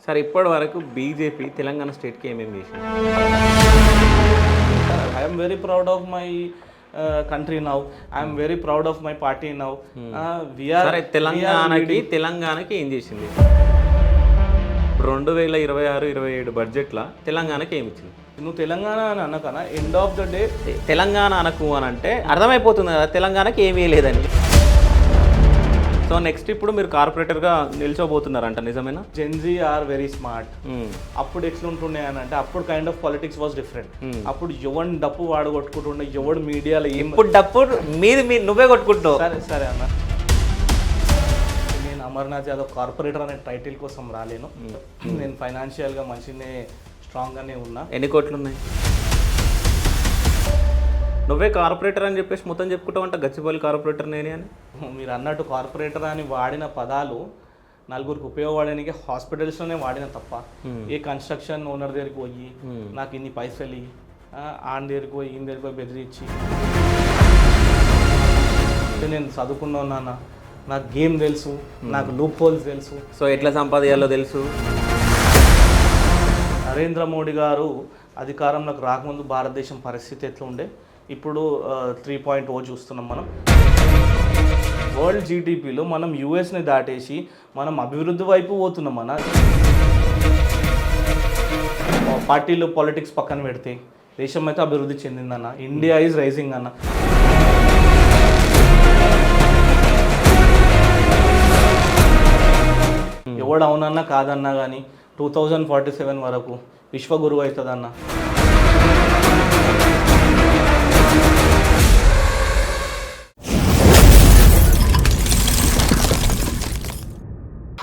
Sir ఇప్పటి వరకు BJP Telangana స్టేట్కి ఏమేమి చేసింది? I'm very proud of my country now. I'm very proud of my party now. సరే, తెలంగాణకి ఏం చేసింది? 2026-27 బడ్జెట్లో తెలంగాణకి ఏమి ఇచ్చింది? నువ్వు తెలంగాణ అని అన్నకన్నా end of the day Telangana అనకు అని అంటే అర్థమైపోతుంది కదా తెలంగాణకి ఏమీ లేదని. సో నెక్స్ట్ ఇప్పుడు మీరు కార్పొరేటర్గా నిల్చోబోతున్నారంట, నిజమేనా? Gen Z are very smart. అప్పుడు ఎట్లుంటుండే అని అంటే అప్పుడు kind of politics was different. అప్పుడు ఎవడు డప్పు వాడు కొట్టుకుంటుండే, ఎవడు మీడియాలో ఇప్పుడు డప్పు నువ్వే కొట్టుకుంటావు. సరే సరే అన్న, నేను అమర్నాథ్ యాదవ్ కార్పొరేటర్ అనే టైటిల్ కోసం రాలేను. నేను ఫైనాన్షియల్గా మంచిగానే స్ట్రాంగ్గానే ఉన్నా. ఎన్ని కోట్లు ఉన్నాయి? నువ్వే కార్పొరేటర్ అని చెప్పేసి మొత్తం చెప్పుకుంటావు అంట, గచ్చిబౌలి కార్పొరేటర్ నేనే అని. మీరు అన్నట్టు కార్పొరేటర్ అని వాడిన పదాలు నలుగురికి ఉపయోగపడడానికి హాస్పిటల్స్లోనే వాడిన తప్ప ఏ కన్స్ట్రక్షన్ ఓనర్ దగ్గరికి పోయి నాకు ఇన్ని పైసలు ఆన్ దగ్గరికి పోయి ఈయన దగ్గరికి పోయి బెదిరించి నేను చదువుకున్నా, నాకు గేమ్ తెలుసు, నాకు లూప్ హోల్స్ తెలుసు. సో ఎట్లా సంపాదించాలో తెలుసు. నరేంద్ర మోడీ గారు అధికారంలోకి రాకముందు భారతదేశం పరిస్థితి ఎట్లా ఉండే, ఇప్పుడు 3.0 చూస్తున్నాం మనం. వరల్డ్ జీడిపిలో మనం యూఎస్ని దాటేసి మనం అభివృద్ధి వైపు పోతున్నాం. మన పార్టీలు పాలిటిక్స్ పక్కన పెడితే దేశం అయితే అభివృద్ధి చెందిందన్న. ఇండియా ఈజ్ రైజింగ్ అన్న. ఎవడు అవునన్నా కాదన్నా కానీ 2047 వరకు విశ్వగురువు అవుతుందన్న.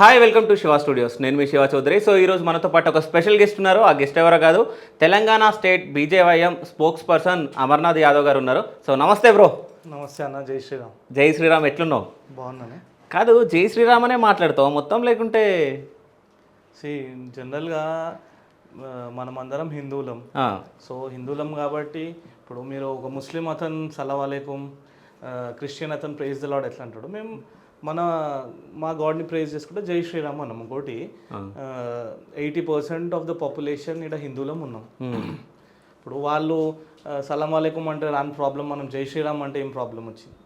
Hi, welcome to Shiva studios. నేను మీ శివ చౌదరి. సో ఈరోజు మనతో పాటు ఒక స్పెషల్ గెస్ట్ ఉన్నారు. ఆ గెస్ట్ ఎవరో కాదు, Telangana state BJYM spokes person Amarnath Yadav గారు ఉన్నారు. సో నమస్తే బ్రో. నమస్తే అన్న. జై శ్రీరామ్. జై శ్రీరామ్. ఎట్లున్నావు? బాగున్నానే. కాదు, జై శ్రీరామ్ అనే మాట్లాడతావు మొత్తం, లేకుంటే జనరల్గా మనమందరం హిందువులం. సో హిందువులం కాబట్టి ఇప్పుడు మీరు ఒక ముస్లిం అతను సలాం అలైకుం, క్రిస్టియన్ అతను ప్రైజ్ ద లార్డ్ ఎట్లా అంటాడు, మేము మా గాడ్ని ప్రైజ్ చేసుకుంటే జై శ్రీరామ్ అన్నాం. ఇంకోటి 80% ఆఫ్ ద పాపులేషన్ ఇక్కడ హిందువులం ఉన్నాం. ఇప్పుడు వాళ్ళు సలాం అలైకుం అంటే రాని ప్రాబ్లం, మనం జై శ్రీరామ్ అంటే ఏం ప్రాబ్లం వచ్చింది?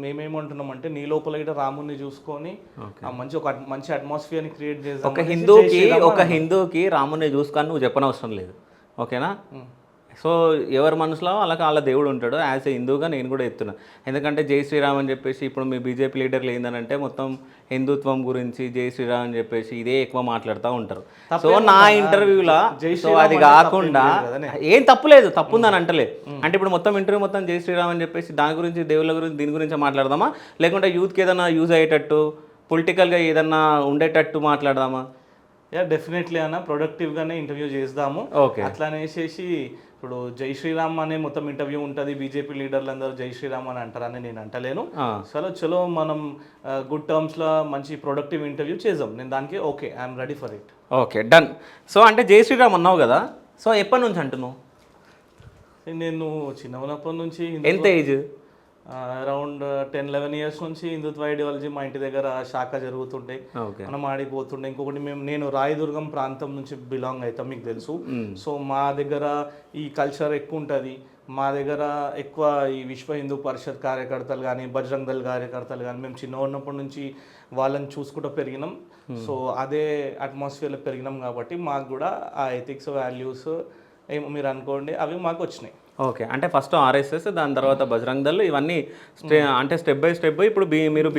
మేమేమంటున్నాం అంటే నీ లోపల ఇట రాముని చూసుకొని మంచి అట్మాస్ఫియర్ని క్రియేట్ చేస్తాం. ఒక హిందూకి రాముని చూసుకొని నువ్వు చెప్పనవసరం లేదు, ఓకేనా? సో ఎవరి మనసులో వాళ్ళ దేవుడు ఉంటాడు. యాజ్ ఏ హిందూగా నేను కూడా చెప్తున్నా. ఎందుకంటే జై శ్రీరామ్ అని చెప్పేసి ఇప్పుడు మీ బీజేపీ లీడర్లు ఏంటంటే మొత్తం హిందుత్వం గురించి జై శ్రీరామ్ అని చెప్పేసి ఇదే ఎక్కువ మాట్లాడుతూ ఉంటారు. సో నా ఇంటర్వ్యూలో సో అది కాకుండా ఏం తప్పులేదు, తప్పుందని అంటలేదు. అంటే ఇప్పుడు మొత్తం ఇంటర్వ్యూ మొత్తం జై శ్రీరామ్ అని చెప్పేసి దాని గురించి, దేవుళ్ళ గురించి, దీని గురించి మాట్లాడదామా, లేకుంటే యూత్కి ఏదైనా యూజ్ అయ్యేటట్టు పొలిటికల్గా ఏదన్నా ఉండేటట్టు మాట్లాడదామా? డెఫినెట్లీ అన్న, ప్రొడక్టివ్గానే ఇంటర్వ్యూ చేద్దాము. ఓకే, అట్లా అనేసి ఇప్పుడు జై శ్రీరామ్ అనే మొత్తం ఇంటర్వ్యూ ఉంటుంది. బీజేపీ లీడర్లు అందరూ జై శ్రీరామ్ అని అంటారని నేను అంటలేను. చలో మనం గుడ్ టర్మ్స్లో మంచి ప్రొడక్టివ్ ఇంటర్వ్యూ చేద్దాం. నేను దానికి okay, I'm ready for it. Okay, done. So అంటే జై శ్రీరామ్ అన్నావు కదా, సో ఎప్పటి నుంచి అంటున్నావు? నేను చిన్నప్పటి నుంచి. ఎంత ఏజ్? అరౌండ్ 10-11 ఇయర్స్ నుంచి హిందుత్వ ఐడియాలజీ మా ఇంటి దగ్గర శాఖ జరుగుతుండే, మనం ఆడిపోతుండే. ఇంకొకటి నేను రాయదుర్గం ప్రాంతం నుంచి బిలాంగ్ అవుతాం, మీకు తెలుసు. సో మా దగ్గర ఈ కల్చర్ ఎక్కువ ఉంటుంది. మా దగ్గర ఎక్కువ ఈ విశ్వ హిందూ పరిషత్ కార్యకర్తలు కానీ, బజరంగ్ దళ్ కార్యకర్తలు కానీ, మేము చిన్న ఉన్నప్పటి నుంచి వాళ్ళని చూసుకుంటూ పెరిగినాం. సో అదే అట్మాస్ఫియర్లో పెరిగినాం కాబట్టి మాకు కూడా ఆ ఎథిక్స్, వాల్యూస్ ఏమో మీరు అనుకోండి, అవి మాకు వచ్చినాయి. ఓకే, అంటే ఫస్ట్ ఆర్ఎస్ఎస్, దాని తర్వాత బజరంగ్ దళ్, ఇవన్నీ అంటే స్టెప్ బై స్టెప్ ఇప్పుడు మీరు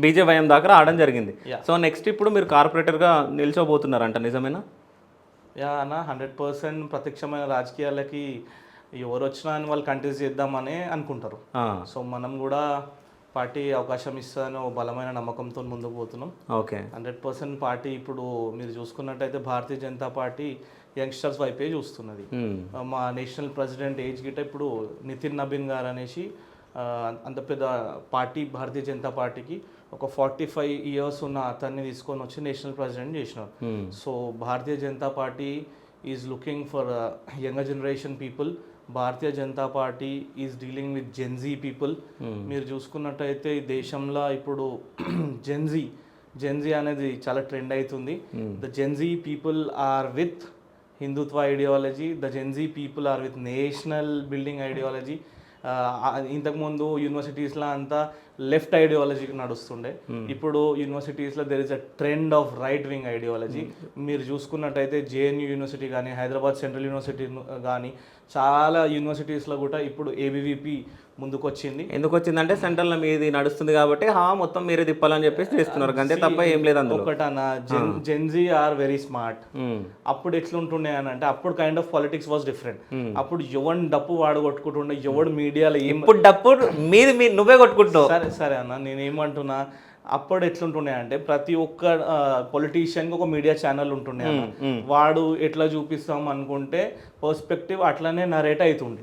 బీజేవైఎం దాకా రావడం జరిగింది. సో నెక్స్ట్ ఇప్పుడు మీరు కార్పొరేటర్గా నిల్చోబోతున్నారంట, నిజమేనా? అన్న 100% ప్రత్యక్షమైన రాజకీయాలకి ఎవరు వచ్చినా అని వాళ్ళు కంటెస్ట్ చేద్దామని అనుకుంటారు. సో మనం కూడా పార్టీ అవకాశం ఇస్తుందని ఒక బలమైన నమ్మకంతో ముందుకు పోతున్నాం. ఓకే, 100% పార్టీ ఇప్పుడు మీరు చూసుకున్నట్టయితే భారతీయ జనతా పార్టీ యంగ్స్టర్స్ వైపే చూస్తున్నది. మా నేషనల్ ప్రెసిడెంట్ ఏజ్ గిట్ట ఇప్పుడు నితిన్ నబీన్ గారు అనేసి అంత పెద్ద పార్టీ, భారతీయ జనతా పార్టీకి ఒక 45 ఇయర్స్ ఉన్న అతన్ని తీసుకొని వచ్చి నేషనల్ ప్రెసిడెంట్ చేసినారు. So Bharatiya Janata party is looking for younger generation people. Bharatiya Janata party is dealing with Gen Z people. మీరు చూసుకున్నట్టయితే ఈ దేశంలో ఇప్పుడు జెన్జీ జెన్జీ అనేది చాలా ట్రెండ్ అవుతుంది. The Gen Z people are with Hindutva ideology, the Gen Z people are with national building ideology. ఇంతకుముందు యూనివర్సిటీస్లో అంతా లెఫ్ట్ ఐడియాలజీకి నడుస్తుండే, ఇప్పుడు యూనివర్సిటీస్లో there is a trend of right wing ideology. మీరు చూసుకున్నట్టయితే జేఎన్యూ యూనివర్సిటీ కానీ, హైదరాబాద్ సెంట్రల్ యూనివర్సిటీ కానీ, చాలా యూనివర్సిటీస్లో కూడా ఇప్పుడు ఏబీవీపీ ముందుకు వచ్చింది. ఎందుకు వచ్చిందంటే సెంట్రల్లో మీది నడుస్తుంది కాబట్టి మొత్తం మీరే తిప్పాలని చెప్పేసి చేస్తున్నారు, అంతే తప్ప ఏం లేదు అందులో. ఒకటన్నా జెన్జీ ఆర్ వెరీ స్మార్ట్. అప్పుడు ఎట్లుంటుండే అని అంటే, అప్పుడు kind of politics was different. అప్పుడు ఎవడు డప్పు వాడు కొట్టుకుంటుండే, ఎవడు మీడియాలో ఇప్పుడు డప్పు మీది నువ్వే కొట్టుకుంటావు. సరే సరే అన్న, నేనేమంటున్నా, అప్పుడు ఎట్లుంటుండే అంటే ప్రతి ఒక్క పొలిటీషియన్కి ఒక మీడియా ఛానల్ ఉంటుండే అన్న. వాడు ఎట్లా చూపిస్తాం అనుకుంటే పర్స్పెక్టివ్ అట్లానే నరేట్ అవుతుంది.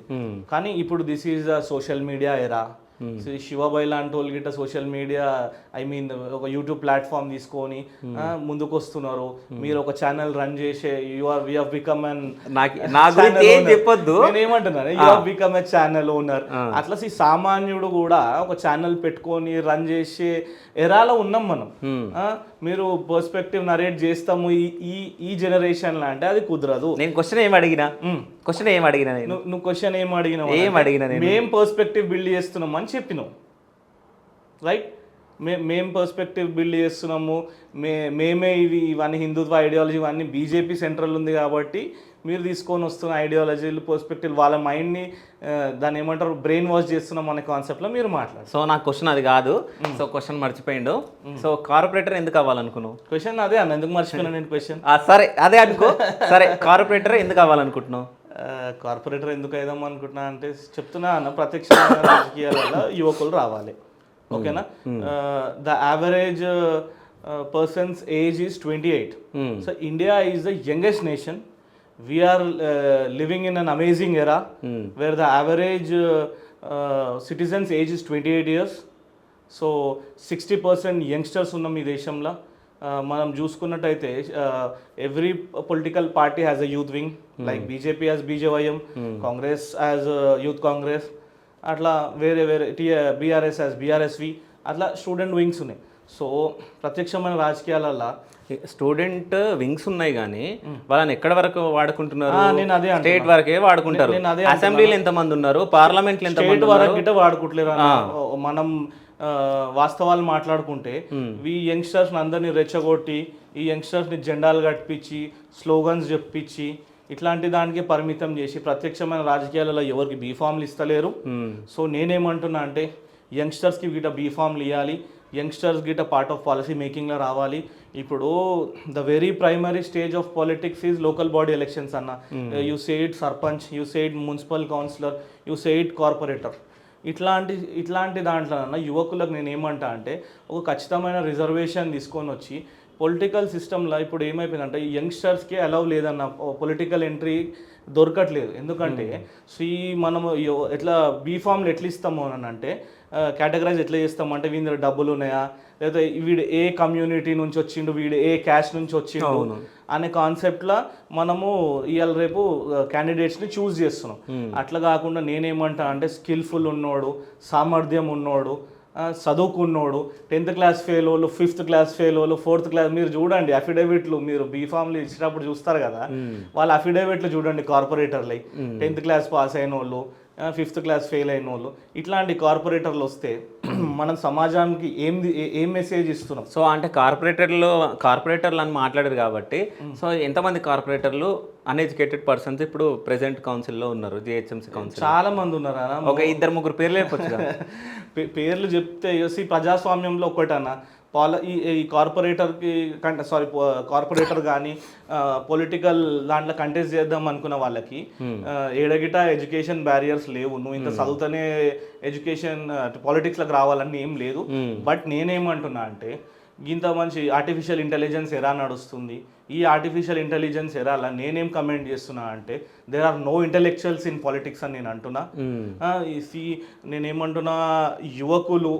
కానీ ఇప్పుడు this is the social media ఎరా. శివబాయ్ లాంటి వాళ్ళు గిట్ట సోషల్ మీడియా ఒక యూట్యూబ్ ప్లాట్ఫామ్ తీసుకొని ముందుకు వస్తున్నారు. మీరు ఒక ఛానల్ రన్ చేసే వి హావ్ బికమ్ అన్ చెప్పొద్దు, నేనేమంటున్నాను, you have become a channel owner. అట్లా సామాన్యుడు కూడా ఒక ఛానల్ పెట్టుకొని రన్ చేసే ఎరాలో ఉన్నాం మనం. మీరు పర్స్పెక్టివ్ నరేట్ చేస్తాము ఈ జనరేషన్ లా అంటే అది కుదరదు. నేను క్వశ్చన్ ఏం అడిగినా నువ్వు క్వశ్చన్ ఏం అడిగినా మేం పర్స్పెక్టివ్ బిల్డ్ చేస్తున్నాం అని చెప్పినావు, రైట్? మేం పర్స్పెక్టివ్ బిల్డ్ చేస్తున్నాము, మేమే ఇవన్నీ హిందుత్వ ఐడియాలజీ ఇవన్నీ బీజేపీ సెంట్రల్ ఉంది కాబట్టి మీరు తీసుకొని వస్తున్న ఐడియాలజీలు పర్స్పెక్టివ్ వాళ్ళ మైండ్ని దాన్ని ఏమంటారు బ్రెయిన్ వాష్ చేస్తున్నాం అనే కాన్సెప్ట్లో మీరు మాట్లాడారు. సో నా క్వశ్చన్ అది కాదు. సో క్వశ్చన్ మర్చిపోయిండు. సో కార్పొరేటర్ ఎందుకు అవ్వాలనుకున్నావు? క్వశ్చన్ అదే అన్న, ఎందుకు మర్చిపోయినా నేను క్వశ్చన్. సరే అదే అనుకో. సరే కార్పొరేటర్ ఎందుకు అవ్వాలనుకుంటున్నావు? కార్పొరేటర్ ఎందుకు అయిదాం అనుకుంటున్నా అంటే చెప్తున్నా అన్న, ప్రత్యక్షమైన రాజకీయాలలో యువకులు రావాలి, ఓకేనా? The average persons age is 28. So India is the youngest nation. We are living in an amazing era where the average citizen's age is 28 years. So 60% youngsters ఉన్నాం ఈ దేశంలో. మనం చూసుకున్నట్టయితే every political party has a youth wing, like BJP has BJYM, Congress has youth Congress, అట్లా వేరే వేరే BRS has BRSV, అట్లా student wings ఉన్నాయి. సో ప్రత్యక్షమైన రాజకీయాలలో స్టూడెంట్ వింగ్స్ ఉన్నాయి కానీ వాళ్ళని ఎక్కడ వరకు వాడుకుంటున్నారు? స్టేట్ వరకే వాడుకుంటారు. అసెంబ్లీలో ఎంతమంది ఉన్నారు, పార్లమెంట్లో ఎంతమంది వరకు వాడుకుంటలేరు. మనం వాస్తవాలు మాట్లాడుకుంటే ఈ యంగ్స్టర్స్ని అందరినీ రెచ్చగొట్టి, ఈ యంగ్స్టర్స్ని జెండాలు కట్టించి, స్లోగన్స్ చెప్పించి, ఇట్లాంటి దానికి పరిమితం చేసి ప్రత్యక్షమైన రాజకీయాలలో ఎవరికి బీఫామ్లు ఇస్తలేరు. సో నేనేమంటున్నా అంటే యంగ్స్టర్స్కి గిట్ట బీఫామ్లు ఇవ్వాలి, యంగ్స్టర్స్ గిట్ట పార్ట్ ఆఫ్ పాలసీ మేకింగ్లో రావాలి. ఇప్పుడు the very primary stage of politics is local body elections అన్న. You said sarpanch, you said municipal councillor, you said corporator. ఇట్లాంటి దాంట్లో అన్న యువకులకు నేను ఏమంటా అంటే ఒక ఖచ్చితమైన రిజర్వేషన్ తీసుకొని వచ్చి పొలిటికల్ సిస్టంలో ఇప్పుడు ఏమైపోయిందంటే యంగ్స్టర్స్కి అలౌ లేదన్న, పొలిటికల్ ఎంట్రీ దొరకట్లేదు. ఎందుకంటే మనము ఎట్లా బీఫామ్లు ఎట్లా ఇస్తాము అని అంటే కేటగరైజ్ ఎట్లా చేస్తామంటే వీళ్ళ డబ్బులు ఉన్నాయా, లేకపోతే వీడు ఏ కమ్యూనిటీ నుంచి వచ్చిండు, వీడు ఏ క్యాస్ట్ నుంచి వచ్చిండు అనే కాన్సెప్ట్లో మనము ఇవాళ రేపు క్యాండిడేట్స్ని చూస్ చేస్తున్నాం. అట్లా కాకుండా నేనేమంటా అంటే స్కిల్ఫుల్ ఉన్నోడు, సామర్థ్యం ఉన్నోడు, చదువుకున్నోడు, 10th క్లాస్ ఫెయిల్ వాళ్ళు, 5th క్లాస్ ఫెయిల్ వాళ్ళు, 4th క్లాస్, మీరు చూడండి అఫిడేవిట్లు, మీరు బీఫామ్లు ఇచ్చినప్పుడు చూస్తారు కదా, వాళ్ళ అఫిడేవిట్లు చూడండి కార్పొరేటర్లు, 10th క్లాస్ పాస్ అయిన వాళ్ళు, 5th క్లాస్ ఫెయిల్ అయిన వాళ్ళు, ఇట్లాంటి కార్పొరేటర్లు వస్తే మనం సమాజానికి ఏం మెసేజ్ ఇస్తున్నాం? సో అంటే కార్పొరేటర్లు అని మాట్లాడారు కాబట్టి, సో ఎంతమంది కార్పొరేటర్లు అన్ఎడ్యుకేటెడ్ పర్సన్స్ ఇప్పుడు ప్రెసెంట్ కౌన్సిల్లో ఉన్నారు? జిహెచ్ఎంసీ కౌన్సిల్ చాలా మంది ఉన్నారా? ఒక 2-3 పేర్లు చెప్పొచ్చు. పేర్లు చెప్తే ప్రజాస్వామ్యంలో ఒకటన్నా ఈ కార్పొరేటర్ కానీ పొలిటికల్ దాంట్లో కంటెస్ట్ చేద్దాం అనుకున్న వాళ్ళకి ఏడగిట ఎడ్యుకేషన్ బ్యారియర్స్ లేవు. నువ్వు ఇంత చదువుతూనే ఎడ్యుకేషన్ పాలిటిక్స్లోకి రావాలని ఏం లేదు. బట్ నేనేమంటున్నా అంటే ఇంత మంచి ఆర్టిఫిషియల్ ఇంటెలిజెన్స్ ఎరా నడుస్తుంది. ఈ ఆర్టిఫిషియల్ ఇంటెలిజెన్స్ ఎరాలా నేనేం కమెంట్ చేస్తున్నా అంటే there are no intellectuals in politics అని నేను అంటున్నా. నేనేమంటున్నా, యువకులు,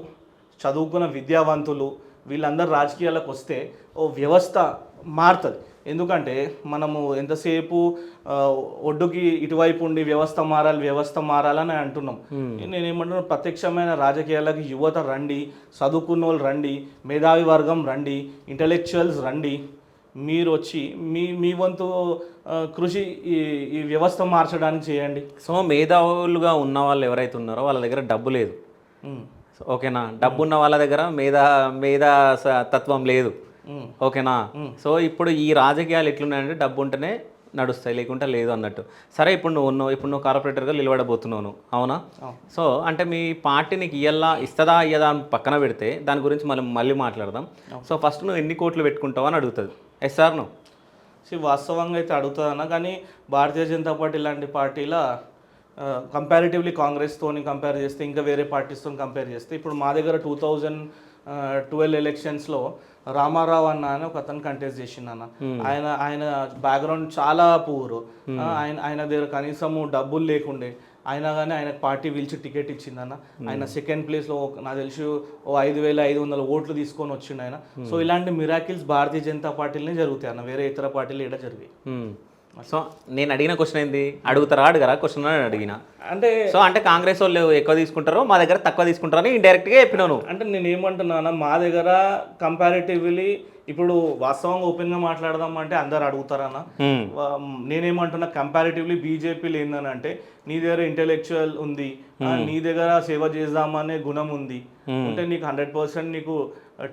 చదువుకున్న విద్యావంతులు, వీళ్ళందరూ రాజకీయాలకు వస్తే ఓ వ్యవస్థ మారుతుంది. ఎందుకంటే మనము ఎంతసేపు ఆ, ఒడ్డుకి ఇటువైపు ఉండి వ్యవస్థ మారాలని అంటున్నాం. నేనేమంటున్నా, ప్రత్యక్షమైన రాజకీయాలకు యువత రండి, చదువుకున్న వాళ్ళు రండి, మేధావి వర్గం రండి, ఇంటలెక్చువల్స్ రండి, మీరు వచ్చి మీ మీ వంతు కృషి ఈ ఈ వ్యవస్థ మార్చడానికి చేయండి. సో మేధావులుగా ఉన్న వాళ్ళు ఎవరైతే ఉన్నారో వాళ్ళ దగ్గర డబ్బు లేదు. ఉమ్, ఓకేనా? డబ్బు ఉన్న వాళ్ళ దగ్గర తత్వం లేదు. ఓకేనా? సో ఇప్పుడు ఈ రాజకీయాలు ఎట్లున్నాయంటే డబ్బు ఉంటేనే నడుస్తాయి, లేకుంటే లేదు అన్నట్టు. సరే, ఇప్పుడు నువ్వు కార్పొరేటర్గా నిలబడబోతున్నావు, అవునా? సో అంటే మీ పార్టీ నీకు ఇస్తుందా ఇయ్యదా అని పక్కన పెడితే దాని గురించి మళ్ళీ మాట్లాడదాం. సో ఫస్ట్ నువ్వు ఎన్ని కోట్లు పెట్టుకుంటావు అని అడుగుతుంది. ఎస్ సార్ నువ్వు వాస్తవంగా అయితే అడుగుతుందన్నా, కానీ భారతీయ జనతా పార్టీ లాంటి పార్టీల కంపారిటివ్లీ కాంగ్రెస్తోని కంపేర్ చేస్తే, ఇంకా వేరే పార్టీస్తో కంపేర్ చేస్తే, ఇప్పుడు మా దగ్గర 2012 ఎలక్షన్స్లో రామారావు అన్న అని ఒక అతను కంటెస్ట్ చేసిండన్న. ఆయన బ్యాక్గ్రౌండ్ చాలా పూర్. ఆయన దగ్గర కనీసము డబ్బులు లేకుండే, అయినా కానీ ఆయనకు పార్టీ పిలిచి టికెట్ ఇచ్చిందన్న. ఆయన సెకండ్ ప్లేస్లో నాకు తెలిసి 5,500 ఓట్లు తీసుకొని వచ్చిండు ఆయన. సో ఇలాంటి మిరాకిల్స్ భారతీయ జనతా పార్టీలోనే జరుగుతాయి అన్న, వేరే ఇతర పార్టీలు ఇక్కడ జరిగాయి. సో నేను అడిగిన క్వశ్చన్ ఏంది, అడుగుతారా అడగరా క్వశ్చన్ అని అడిగిన. అంటే కాంగ్రెస్ వాళ్ళు ఎక్కువ తీసుకుంటారో మా దగ్గర తక్కువ తీసుకుంటారని ఇండైరెక్ట్గా చెప్పినాను. అంటే నేను ఏమంటున్నాను, మా దగ్గర కంపారిటివ్లీ ఇప్పుడు వాస్తవంగా ఓపెన్గా మాట్లాడదాం అంటే అందరు అడుగుతారన్న. నేనేమంటున్నా, కంపారిటివ్లీ బీజేపీలు ఏందని అంటే, నీ దగ్గర ఇంటెలెక్చువల్ ఉంది, నీ దగ్గర సేవ చేద్దామనే గుణం ఉంది అంటే నీకు 100% నీకు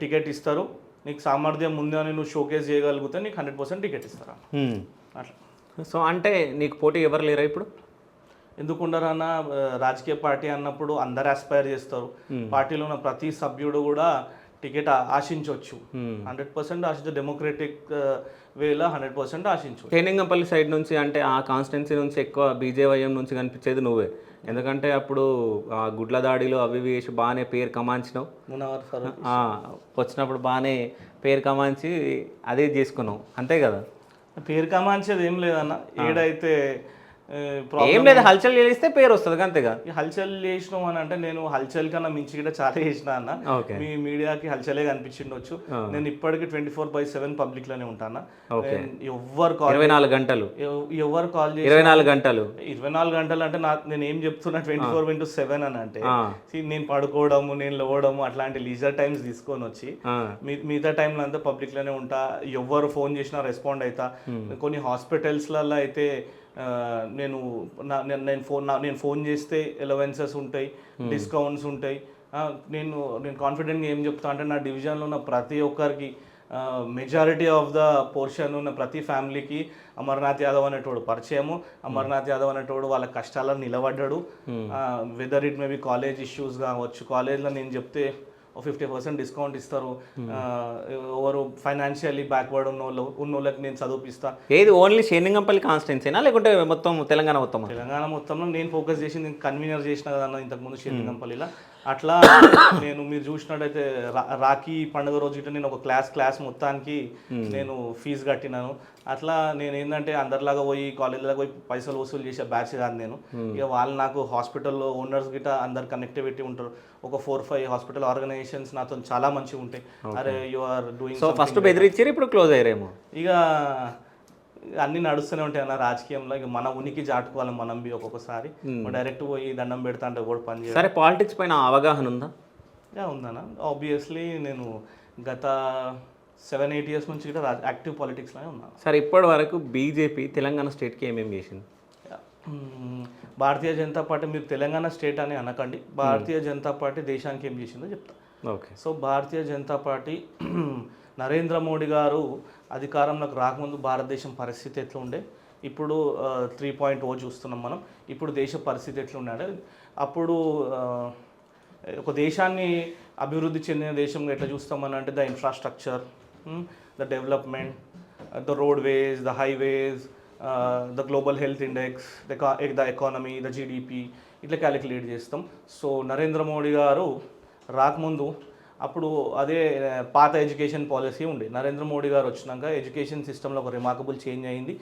టికెట్ ఇస్తారు. నీకు సామర్థ్యం ఉంది అని నువ్వు షోకేస్ చేయగలిగితే నీకు 100% టికెట్ ఇస్తారా అట్లా. సో అంటే నీకు పోటీ ఎవరు లేరా ఇప్పుడు? ఎందుకుండరన్న, రాజకీయ పార్టీ అన్నప్పుడు అందరు ఆస్పైర్ చేస్తారు. పార్టీలో ఉన్న ప్రతి సభ్యుడు కూడా టికెట్ ఆశించవచ్చు. 100% ఆశించు, డెమోక్రటిక్ వేలో 100% ఆశించు. తేనింగంపల్లి సైడ్ నుంచి అంటే ఆ కాన్స్టిట్యున్సీ నుంచి ఎక్కువ బీజేవైఎం నుంచి కనిపించేది నువ్వే. ఎందుకంటే అప్పుడు గుడ్ల దాడిలో అవి వేసి బాగానే పేరు కమాంచినావు. వచ్చినప్పుడు బాగానే పేరు కమాంచి అదే చేసుకున్నావు, అంతే కదా? పేరు కమాంచేది ఏం లేదన్న, ఏడైతే ఏం లేదు, హల్చల్ చేస్తే పేరు వస్తుంది అంతేగా. హల్చల్ చేసినాం అని అంటే, నేను హల్చల్ కన్నా మించి కూడా చాలా చేసిన అన్న. మీ మీడియాకి హల్చలే కనిపించిండొచ్చు. నేను ఇప్పటికీ 24/7 పబ్లిక్ లోనే ఉంటాను. ఎవరు కాల్ 24 గంటలు ఎవరు కాల్ చేసి 24 గంటలు 24 గంటలు అంటే నేను ఏం చెప్తున్నా 24/7 అని అంటే, నేను పడుకోవడము, నేను లేవడము అట్లాంటి లీజర్ టైమ్స్ తీసుకొని వచ్చి మిగతా టైంలో అంతా పబ్లిక్ లోనే ఉంటా. ఎవరు ఫోన్ చేసినా రెస్పాండ్ అవుతా. కొన్ని హాస్పిటల్స్లలో అయితే నేను ఫోన్ చేస్తే అలవెన్సెస్ ఉంటాయి, డిస్కౌంట్స్ ఉంటాయి. నేను కాన్ఫిడెంట్గా ఏం చెప్తా అంటే, నా డివిజన్లో ఉన్న ప్రతి ఒక్కరికి, మెజారిటీ ఆఫ్ ద పోర్షన్ ఉన్న ప్రతి ఫ్యామిలీకి అమర్నాథ్ యాదవ్ అనేటోడు పరిచయము. అమర్నాథ్ యాదవ్ అనేటోడు వాళ్ళ కష్టాలను నిలబడ్డాడు. Weather it may be college issues కావచ్చు, కాలేజ్లో నేను చెప్తే 50% డిస్కౌంట్ ఇస్తారు. ఎవరు ఫైనాన్షియల్లీ బ్యాక్వర్డ్ ఉన్నోళ్ళకి నేను చదివిస్తా. ఏది ఓన్లీ షేనింగంపల్లి కాన్స్టిట్యున్సీనా లేకుంటే మొత్తం తెలంగాణ మొత్తంలో నేను ఫోకస్ చేసి నేను కన్వీనర్ చేసిన కదా అన్న ఇంతకుముందు షేనింగంపల్లిలో. అట్లా మీరు చూసినట్టయితే రాఖీ పండుగ రోజు గిట్ట నేను ఒక క్లాస్ మొత్తానికి నేను ఫీజు కట్టినాను. అట్లా నేను ఏంటంటే అందరిలాగా పోయి కాలేజీలాగా పోయి పైసలు వసూలు చేసే బ్యాచ్ కాదు నేను. ఇక వాళ్ళు నాకు హాస్పిటల్లో ఓనర్స్ గిట్ట అందరు కనెక్టివిటీ ఉంటారు. ఒక 4-5 హాస్పిటల్ ఆర్గనైజేషన్స్ నాతో చాలా మంచిగా ఉంటాయి. అరే you are doing. So first బెదిరించారు, ఇప్పుడు క్లోజ్ అయ్యారేమో. ఇక అన్ని నడుస్తూనే ఉంటాయి అన్న రాజకీయంలో. ఇక మన ఉనికి చాటుకోవాలి మనం బి. ఒక్కొక్కసారి డైరెక్ట్ పోయి దండం పెడతా అంటే కూడా పని చేయాలి. సరే, పాలిటిక్స్ పైన అవగాహన ఉందా? ఉందన్న. ఆబ్వియస్లీ నేను గత 7-8 ఇయర్స్ నుంచి కూడా యాక్టివ్ పాలిటిక్స్లోనే ఉన్నాను. సరే, ఇప్పటి వరకు బీజేపీ తెలంగాణ స్టేట్కి ఏమేమి చేసింది? భారతీయ జనతా పార్టీ, మీరు తెలంగాణ స్టేట్ అని అనకండి, భారతీయ జనతా పార్టీ దేశానికి ఏం చేసిందో చెప్తా. Okay. So Bharatiya Janata party, Narendra Modi గారు అధికారంలోకి రాకముందు భారతదేశం పరిస్థితి ఎట్లా ఉండే, ఇప్పుడు 3.0 చూస్తున్నాం మనం. ఇప్పుడు దేశ పరిస్థితి ఎట్లా ఉన్నాడు, అప్పుడు ఒక దేశాన్ని అభివృద్ధి చెందిన దేశంగా ఎట్లా చూస్తామని అంటే, the infrastructure, the development, the roadways, the highways, the global health index, the economy, the GDP, ఇట్లా క్యాలిక్యులేట్ చేస్తాం. సో నరేంద్ర మోడీ గారు రాకముందు అప్పుడు అదే పాత ఎడ్యుకేషన్ పాలసీ ఉండే. నరేంద్ర మోడీ గారు వచ్చినాక ఎడ్యుకేషన్ సిస్టంలో ఒక రిమార్కబుల్ చేంజ్ అయింది.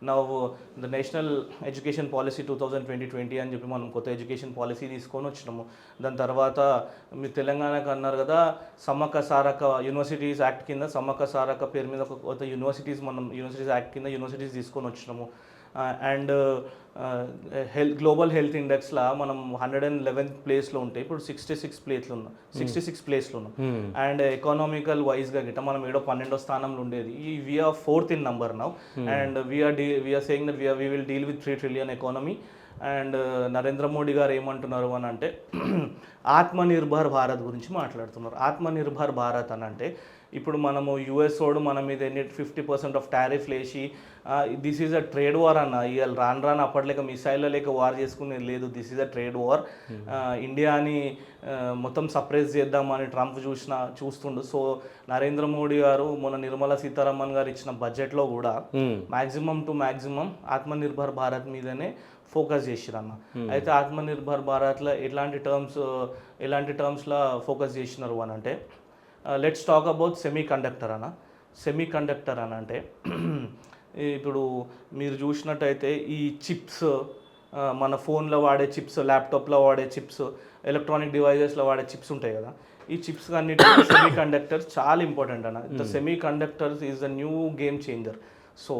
Now the national education policy 2020 అని చెప్పి మనం కొత్త ఎడ్యుకేషన్ పాలసీ తీసుకొని వచ్చినాము. దాని తర్వాత మీరు తెలంగాణకు అన్నారు కదా, సమ్మక్క సారక్క యూనివర్సిటీస్ యాక్ట్ కింద సమ్మక్క సారక్క పేరు మీద ఒక కొత్త యూనివర్సిటీస్ యాక్ట్ కింద యూనివర్సిటీస్ తీసుకొని వచ్చినాము. అండ్ గ్లోబల్ హెల్త్ ఇండెక్స్లో మనం 111th ప్లేస్లో ఉంటాయి, ఇప్పుడు 66 ప్లేస్లో ఉన్నాం. అండ్ ఎకనామికల్ వైజ్గా గిట్ట మనం ఏడో 12వ స్థానంలో ఉండేది, we are 4th in number now. And we are saying that we will deal with 3 trillion economy. And Narendra Modi garu ఏమంటున్నారు అని అంటే ఆత్మనిర్భర్ భారత్ గురించి మాట్లాడుతున్నారు. ఆత్మనిర్భర్ భారత్ అని అంటే ఇప్పుడు మనము యుఎస్ వాడు మన మీద 50% ఆఫ్ టారిఫ్లు వేసి this is a trade war అన్న, ఇవాళ రాను అప్పట్లేక మిసైల్లో లేక వార్ చేసుకునేది లేదు. This is a trade war. ఇండియాని మొత్తం సప్రెస్ చేద్దామని ట్రంప్ చూస్తుండు. సో నరేంద్ర మోడీ గారు మొన్న నిర్మలా సీతారామన్ గారు ఇచ్చిన బడ్జెట్లో కూడా maximum to maximum Atmanirbhar Bharat మీదనే ఫోకస్ చేసిరన్న. అయితే ఆత్మనిర్భర్ భారత్లో ఎలాంటి టర్మ్స్లో ఫోకస్ చేసినారు అని అంటే let's talk about semi conductor అని అంటే ఇప్పుడు మీరు చూసినట్టయితే ఈ చిప్స్, మన ఫోన్లో వాడే చిప్స్, ల్యాప్టాప్లో వాడే చిప్స్, ఎలక్ట్రానిక్ డివైజెస్లో వాడే చిప్స్ ఉంటాయి కదా, ఈ చిప్స్ అన్నిటికీ సెమీ కండక్టర్స్ చాలా ఇంపార్టెంట్ అన్న. The semi conductors is the new game changer. So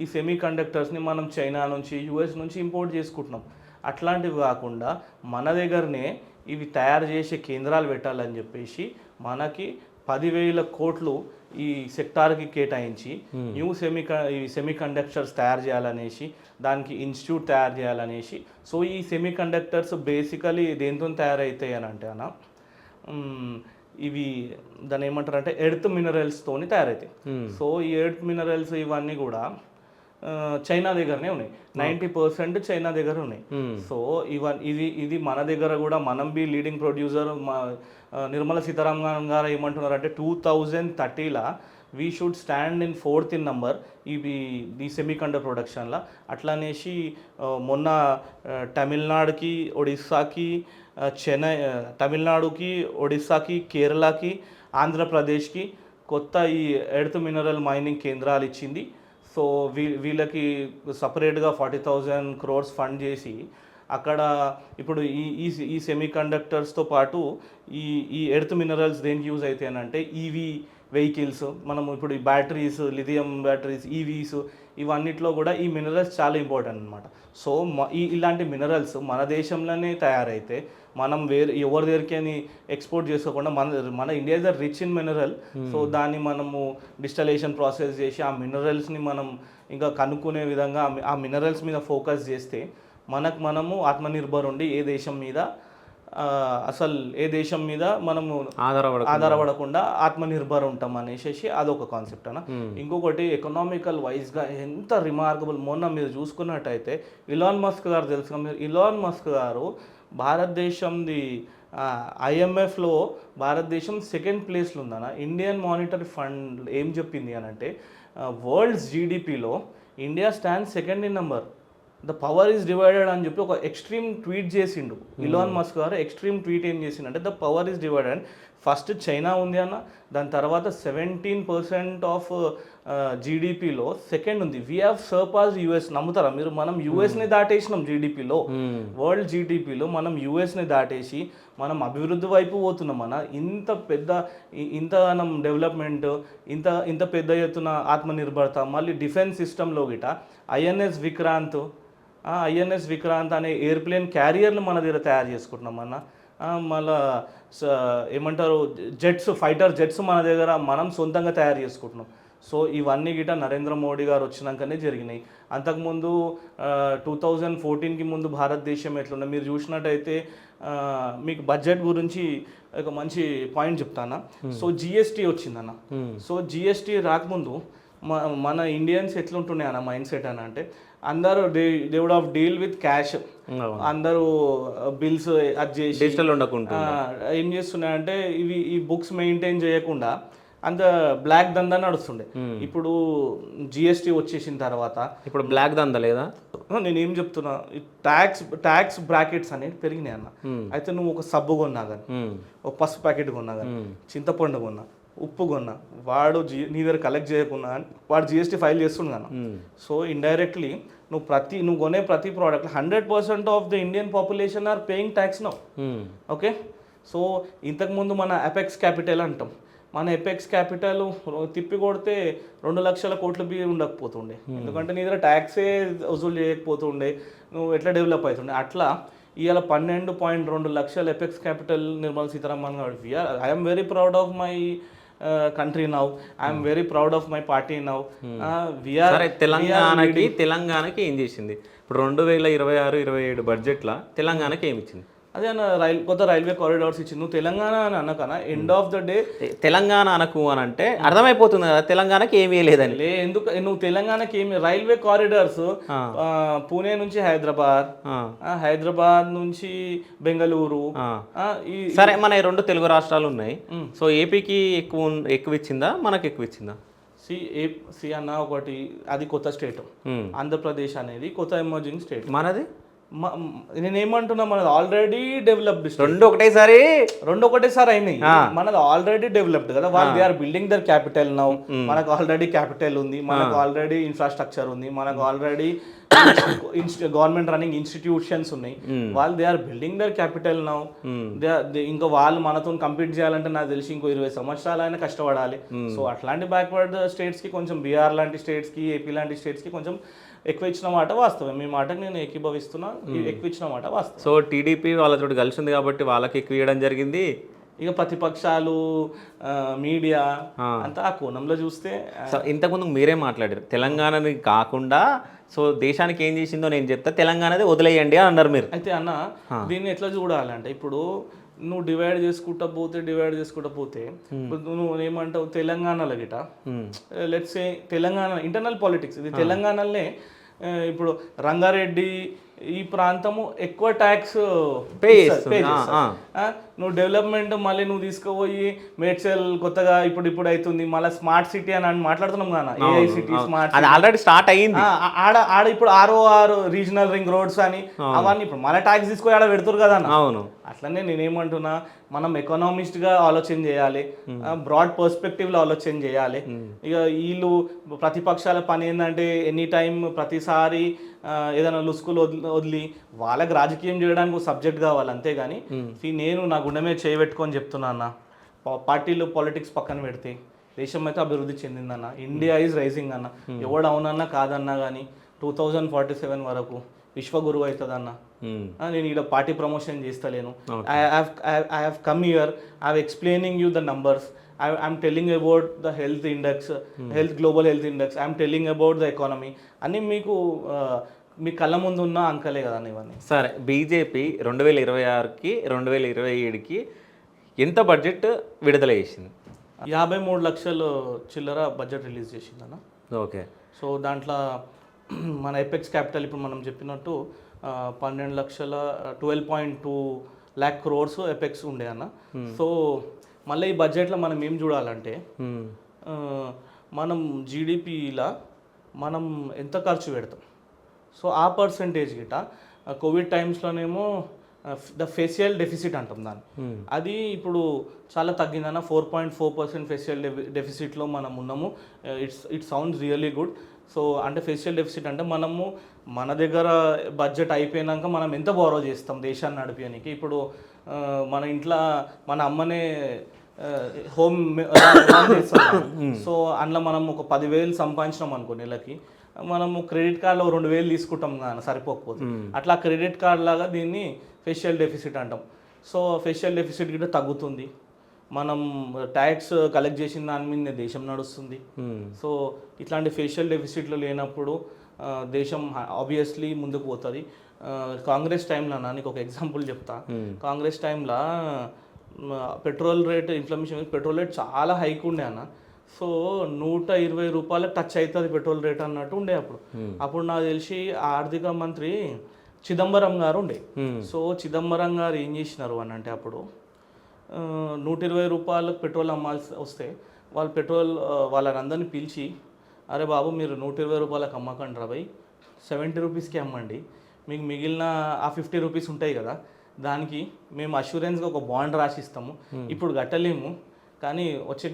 ఈ సెమీ కండక్టర్స్ని మనం చైనా నుంచి, యూఎస్ నుంచి ఇంపోర్ట్ చేసుకుంటున్నాం. అట్లాంటివి కాకుండా మన దగ్గరనే ఇవి తయారు చేసే కేంద్రాలు పెట్టాలని చెప్పేసి మనకి 10,000 కోట్లు ఈ సెక్టార్కి కేటాయించి న్యూ సెమీ కండక్టర్స్ తయారు చేయాలనేసి, దానికి ఇన్స్టిట్యూట్ తయారు చేయాలనేసి. సో ఈ సెమీ కండక్టర్స్ బేసికలీ దేంతో తయారవుతాయి అని అంటే అన్న, ఇవి దాన్ని ఏమంటారు అంటే ఎర్త్ మినరల్స్తోని తయారవుతాయి. సో ఈ ఎర్త్ మినరల్స్ ఇవన్నీ కూడా చైనా దగ్గరనే ఉన్నాయి. 90% చైనా దగ్గర ఉన్నాయి. సో ఇది మన దగ్గర కూడా మనం లీడింగ్ ప్రొడ్యూసర్. నిర్మలా సీతారామన్ గారు ఏమంటున్నారు అంటే 2030లో we should stand in 4th in number ఈ సెమీ కండక్టర్ ప్రొడక్షన్లో. అట్లా అనేసి మొన్న తమిళనాడుకి, ఒడిస్సాకి, తమిళనాడుకి, ఒడిస్సాకి, కేరళకి, ఆంధ్రప్రదేశ్కి కొత్త ఈ ఎర్త్ మినరల్ మైనింగ్ కేంద్రాలు ఇచ్చింది. సో వీళ్ళకి సపరేట్గా 40,000 crores ఫండ్ చేసి అక్కడ ఇప్పుడు ఈ సెమీ కండక్టర్స్తో పాటు ఈ ఎర్త్ మినరల్స్ దేనికి యూజ్ అవుతాయి అని అంటే ఈవీ వెహికల్స్, మనము ఇప్పుడు ఈ బ్యాటరీస్, లిథియం బ్యాటరీస్, ఈవీస్, ఇవన్నిట్లో కూడా ఈ మినరల్స్ చాలా ఇంపార్టెంట్ అనమాట. సో ఇలాంటి మినరల్స్ మన దేశంలోనే తయారైతే మనం ఎవరి దగ్గరికి అని ఎక్స్పోర్ట్ చేసుకోకుండా మన India is the rich in mineral. So దాన్ని మనము డిస్టలేషన్ ప్రాసెస్ చేసి ఆ మినరల్స్ని మనం ఇంకా కనుక్కునే విధంగా ఆ మినరల్స్ మీద ఫోకస్ చేస్తే మనము ఆత్మనిర్భర్ ఉండి ఏ దేశం మీద మనము ఆధారపడకుండా ఆత్మనిర్భర్ ఉంటాం అనేసి అదొక కాన్సెప్ట్ అన్న. ఇంకొకటి ఎకనామికల్ వైజ్గా ఎంత రిమార్కబుల్, మొన్న మీరు చూసుకున్నట్టయితే ఇలాన్ మస్క్ గారు తెలుసుగా మీరు, ఇలాన్ మస్క్ గారు భారతదేశంది IMFలో భారతదేశం 2nd ప్లేస్లో ఉందన్న. ఇండియన్ మానిటరీ ఫండ్ ఏం చెప్పింది అని అంటే వరల్డ్స్ జీడిపిలో India stand 2nd in number. The power is divided అని చెప్పి ఒక ఎక్స్ట్రీమ్ ట్వీట్ చేసిండు ఇలాన్ మస్క్ గారు. ఎక్స్ట్రీమ్ ట్వీట్ ఏం చేసిండంటే the power is divided. First China ఉంది అన్న, దాని తర్వాత 17% ఆఫ్ జీడిపిలో 2nd ఉంది. We have surpassed US. నమ్ముతారా మీరు? మనం యుఎస్ని దాటేసినాం జీడిపిలో, వరల్డ్ జీడిపిలో మనం యుఎస్ని దాటేసి మనం అభివృద్ధి వైపు పోతున్నాం అన్న. ఇంత మనం డెవలప్మెంట్, ఇంత పెద్ద ఎత్తున ఆత్మనిర్భరత, మళ్ళీ డిఫెన్స్ సిస్టంలో గిట ఐఎన్ఎస్ విక్రాంత్ అనే ఎయిర్ప్లేన్ క్యారియర్లు మన దగ్గర తయారు చేసుకుంటున్నాం అన్న. మళ్ళా ఏమంటారు ఫైటర్ జెట్స్ మన దగ్గర మనం సొంతంగా తయారు చేసుకుంటున్నాం. సో ఇవన్నీ గిట నరేంద్ర మోడీ గారు వచ్చినాకనే జరిగినాయి. అంతకుముందు 2014కి ముందు భారతదేశం ఎట్లున్నా మీరు చూసినట్టయితే మీకు బడ్జెట్ గురించి ఒక మంచి పాయింట్ చెప్తాను. సో జిఎస్టీ వచ్చిందన్న. సో జిఎస్టీ రాకముందు మన ఇండియన్స్ ఎట్లుంటున్నాయి అన్న మైండ్ సెట్ అని అంటే అందరూ they would have deal with cash. అందరూ బిల్స్ అది చేసి డిజిటల్ ఉండకుండా ఏం చేస్తున్నాయంటే ఈ బుక్స్ మెయింటైన్ చేయకుండా అంత బ్లాక్ దందా నడుస్తుండే. ఇప్పుడు జిఎస్టీ వచ్చేసిన తర్వాత ఇప్పుడు బ్లాక్ దందా లేదా? నేను ఏం చెప్తున్నా, ట్యాక్స్ బ్రాకెట్స్ అనేవి పెరిగినాయి అన్న. అయితే నువ్వు ఒక సబ్బు కొన్నా కానీ, ఒక పసుపు ప్యాకెట్ కొన్నా కానీ, చింతపండు కొన్నా, ఉప్పు కొన్నా, వాడు నీ దగ్గర కలెక్ట్ చేయకున్నా వాడు జిఎస్టీ ఫైల్ చేస్తుండు కదా. సో ఇండైరెక్ట్లీ నువ్వు కొనే ప్రతి product 100% of the Indian population are paying tax now. Okay, so ఇంతకుముందు మన అపెక్స్ క్యాపిటల్ అంటాం, మన ఎపెక్స్ క్యాపిటల్ తిప్పి కొడితే 2 లక్షల కోట్ల బియ్యం ఉండకపోతుండే, ఎందుకంటే నీ దగ్గర ట్యాక్సే వసూలు చేయకపోతుండే, నువ్వు ఎట్లా డెవలప్ అవుతుండే. అట్లా ఇవాళ 12.2 లక్షల ఎపెక్స్ క్యాపిటల్ నిర్మలా సీతారామన్ గారు. I'm very proud of my country now, I'm very proud of my party now. సరే, తెలంగాణకి ఏం చేసింది ఇప్పుడు 2026-27 బడ్జెట్లో తెలంగాణకి ఏమి ఇచ్చింది? అదే అన్న కొత్త రైల్వే కారిడార్స్ ఇచ్చింది. నువ్వు తెలంగాణ అని అన్నకన్నా end of the day Telangana అనకు అని అంటే అర్థమైపోతుంది కదా తెలంగాణకి ఏమీ లేదని. ఎందుకు నువ్వు తెలంగాణకి ఏమి రైల్వే కారిడార్స్ పూణే నుంచి హైదరాబాద్ నుంచి బెంగళూరు. సరే, మన 2 తెలుగు రాష్ట్రాలు ఉన్నాయి. సో ఏపీకి ఎక్కువ ఇచ్చిందా, మనకి ఎక్కువ ఇచ్చిందా? సి అన్న ఒకటి, అది కొత్త స్టేట్. ఆంధ్రప్రదేశ్ అనేది కొత్త ఎమర్జింగ్ స్టేట్. మనది నేనేమంటున్నా, మనది ఆల్రెడీ డెవలప్డ్. రెండు ఒకటేసారి అయినాయి. మనది ఆల్రెడీ డెవలప్డ్ కదా. వాళ్ళు they are building their capital now. మనకు ఆల్రెడీ క్యాపిటల్ ఉంది, మనకు ఆల్రెడీ ఇన్ఫ్రాస్ట్రక్చర్ ఉంది, మనకు ఆల్రెడీ గవర్నమెంట్ రన్నింగ్ ఇన్స్టిట్యూషన్స్ ఉన్నాయి. వాళ్ళు they are building their capital now. ఇంకా వాళ్ళు మనతో కంపీట్ చేయాలంటే నాకు తెలిసి ఇంకో 20 సంవత్సరాలు అయినా కష్టపడాలి. సో అట్లాంటి బ్యాక్వర్డ్ స్టేట్స్ కి కొంచెం, బీహార్ లాంటి స్టేట్స్ కి, ఏపీ లాంటి స్టేట్స్ కి కొంచెం ఎక్కువ ఇచ్చిన మాట వాస్తవం. మీ మాటకు నేను ఏకీభవిస్తున్నా, ఎక్కువ ఇచ్చిన మాట వాస్తవం. సో టీడీపీ వాళ్ళతో కలిసింది కాబట్టి వాళ్ళకి ఎక్కువ ఇవ్వడం జరిగింది. ఇక ప్రతిపక్షాలు, మీడియా అంతా ఆ కోణంలో చూస్తే. ఇంతకుముందు మీరే మాట్లాడారు తెలంగాణని కాకుండా సో దేశానికి ఏం చేసిందో నేను చెప్తా, తెలంగాణది వదిలేయండి అని అన్నారు మీరు. అయితే అన్న, దీన్ని ఎట్లా చూడాలంటే, ఇప్పుడు నువ్వు డివైడ్ చేసుకుంటా పోతే నువ్వు ఏమంటావు, తెలంగాణలో గిట let's say Telangana internal politics ఇది. తెలంగాణలోనే ఇప్పుడు రంగారెడ్డి ఈ ప్రాంతము ఎక్కువ ట్యాక్స్ పే నువ్వు డెవలప్మెంట్ మళ్ళీ నువ్వు తీసుకుపోయి మేడ్చల్ కొత్తగా ఇప్పుడు అవుతుంది, మళ్ళీ స్మార్ట్ సిటీ అని మాట్లాడుతున్నాం కదా, AI city smart city already start అయ్యింది. ఆడ ఇప్పుడు ROR రీజనల్ రింగ్ రోడ్స్ అని అవన్నీ ఇప్పుడు మళ్ళీ ట్యాక్స్ తీసుకొని ఆడ పెడుతురు కదా అన్న. అవును, అట్లనే నేనేమంటున్నా, మనం ఎకనామిస్ట్గా ఆలోచన చేయాలి, బ్రాడ్ పర్స్పెక్టివ్లో ఆలోచన చేయాలి. ఇక వీళ్ళు ప్రతిపక్షాల పని ఏంటంటే ఎనీ టైం ప్రతిసారి ఏదైనా లుసుకులు వదిలి వాళ్ళకి రాజకీయం చేయడానికి ఒక సబ్జెక్ట్ కావాలి, అంతేగాని నేను నా గుండె మీద చేయబెట్టుకొని చెప్తున్నా అన్న, పార్టీలు పాలిటిక్స్ పక్కన పెడితే దేశం అయితే అభివృద్ధి చెందిందన్న. ఇండియా ఈజ్ రైజింగ్ అన్న. ఎవడు అవునన్నా కాదన్నా కానీ 2047 వరకు విశ్వగురువు అవుతుంది అన్న. నేను ఇక్కడ పార్టీ ప్రమోషన్ చేస్తలేను. I have come here, I have explaining you the numbers. I'm telling about the health index, global health index. I'm telling about the economy. అన్నీ మీకు మీ కళ్ళ ముందు ఉన్న అంకలే కదా ఇవన్నీ. సరే, బీజేపీ 2026కి 2027కి ఎంత బడ్జెట్ విడుదల చేసింది? 53 లక్షలు చిల్లర బడ్జెట్ రిలీజ్ చేసిందన్న. ఓకే, సో దాంట్లో మన ఎపెక్స్ క్యాపిటల్ ఇప్పుడు మనం చెప్పినట్టు 12.2 lakh crores ఎపెక్స్ ఉండే అన్న. సో మళ్ళీ ఈ బడ్జెట్లో మనం ఏం చూడాలంటే, మనం జీడిపిలా మనం ఎంత ఖర్చు పెడతాం, సో ఆ పర్సంటేజ్ గిట కోవిడ్ టైమ్స్లోనేమో ద ఫేషియల్ డెఫిసిట్ అంటాం దాన్ని, అది ఇప్పుడు చాలా తగ్గిందన్న. 4.4% ఫేషియల్ డెఫిసిట్లో మనం ఉన్నాము. It sounds really good. So అంటే ఫేషియల్ డెఫిసిట్ అంటే మనము మన దగ్గర బడ్జెట్ అయిపోయినాక మనం ఎంత బారో చేస్తాం దేశాన్ని నడిపేయడానికి. ఇప్పుడు మన ఇంట్లో మన అమ్మనే హోమ్ చేస్తాం. సో అందులో మనం ఒక 10,000 సంపాదించినాం అనుకో నెలకి, మనము క్రెడిట్ కార్డులో 2,000 తీసుకుంటాం కానీ సరిపోకపోతే. అట్లా క్రెడిట్ కార్డ్ లాగా దీన్ని ఫేషియల్ డెఫిసిట్ అంటాం. సో ఫేషియల్ డెఫిసిట్ కూడా తగ్గుతుంది. మనం ట్యాక్స్ కలెక్ట్ చేసిన దాని మీద దేశం నడుస్తుంది. సో ఇట్లాంటి ఫేషియల్ డెఫిసిట్లు లేనప్పుడు దేశం ఆబ్వియస్లీ ముందుకు పోతుంది. కాంగ్రెస్ టైంలో నీకు ఒక ఎగ్జాంపుల్ చెప్తా. కాంగ్రెస్ టైంలో petrol rate, inflammation, petrol rate చాలా హైక్ ఉండే అన్న. సో 120 రూపాయలకు టచ్ అవుతుంది పెట్రోల్ రేట్ అన్నట్టు ఉండే అప్పుడు నాకు తెలిసి ఆర్థిక మంత్రి చిదంబరం గారు ఉండే. సో చిదంబరం గారు ఏం చేసినారు అని అంటే, అప్పుడు 120 రూపాయలకు పెట్రోల్ అమ్మాల్సి వస్తే వాళ్ళు వాళ్ళని అందరినీ పిలిచి, అరే బాబు మీరు 120 రూపాయలకు అమ్మకండి రా భయ్, 70 రూపీస్కి అమ్మండి, మీకు మిగిలిన ఆ 50 రూపీస్ ఉంటాయి కదా దానికి మేము అష్యూరెన్స్గా ఒక బాండ్ రాసిస్తాము, ఇప్పుడు కట్టలేము, కానీ వచ్చే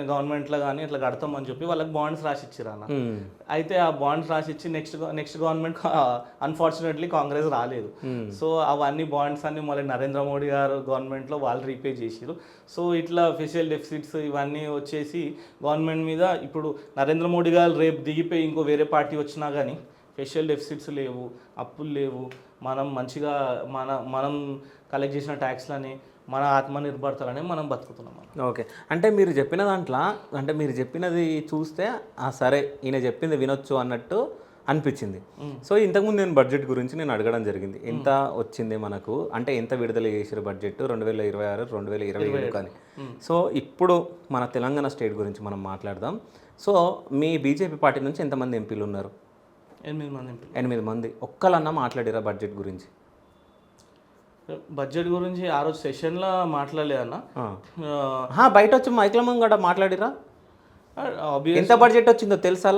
గవర్నమెంట్లో కానీ ఇట్లా కడతామని చెప్పి వాళ్ళకి బాండ్స్ రాసి ఇచ్చారు అన్న. అయితే ఆ బాండ్స్ రాసి ఇచ్చి నెక్స్ట్ గవర్నమెంట్ అన్ఫార్చునేట్లీ కాంగ్రెస్ రాలేదు. సో అవన్నీ బాండ్స్ అన్ని మళ్ళీ నరేంద్ర మోడీ గారు గవర్నమెంట్లో వాళ్ళు రీపే చేసారు. సో ఇట్లా ఫెషియల్ డెఫిసిట్స్ ఇవన్నీ వచ్చేసి గవర్నమెంట్ మీద ఇప్పుడు నరేంద్ర మోడీ గారు రేపు దిగిపోయి ఇంకో వేరే పార్టీ వచ్చినా కానీ ఫెషియల్ డెఫిసిట్స్ లేవు, అప్పులు లేవు, మనం మంచిగా మనం కలెక్ట్ చేసిన ట్యాక్స్లని మన ఆత్మనిర్భరతలని మనం బతుకుతున్నాం. ఓకే, అంటే మీరు చెప్పిన దాంట్లో అంటే మీరు చెప్పినది చూస్తే సరే ఈయన చెప్పింది వినొచ్చు అన్నట్టు అనిపించింది. సో ఇంతకుముందు నేను బడ్జెట్ గురించి నేను అడగడం జరిగింది, ఎంత వచ్చింది మనకు, అంటే ఎంత విడుదల చేసారు బడ్జెట్ 2026 2027 కానీ. సో ఇప్పుడు మన తెలంగాణ స్టేట్ గురించి మనం మాట్లాడదాం. సో మీ బీజేపీ పార్టీ నుంచి ఎంతమంది ఎంపీలు ఉన్నారు? 8 మంది. ఒక్కలన్నా మాట్లాడారా బడ్జెట్ గురించి? బడ్జెట్ గురించి ఆ రోజు సెషన్లో మాట్లాడలేదన్న. బయట వచ్చి మైక్ల ముంగట మాట్లాడిరా? ఎంత బడ్జెట్ వచ్చిందో తెలుసా?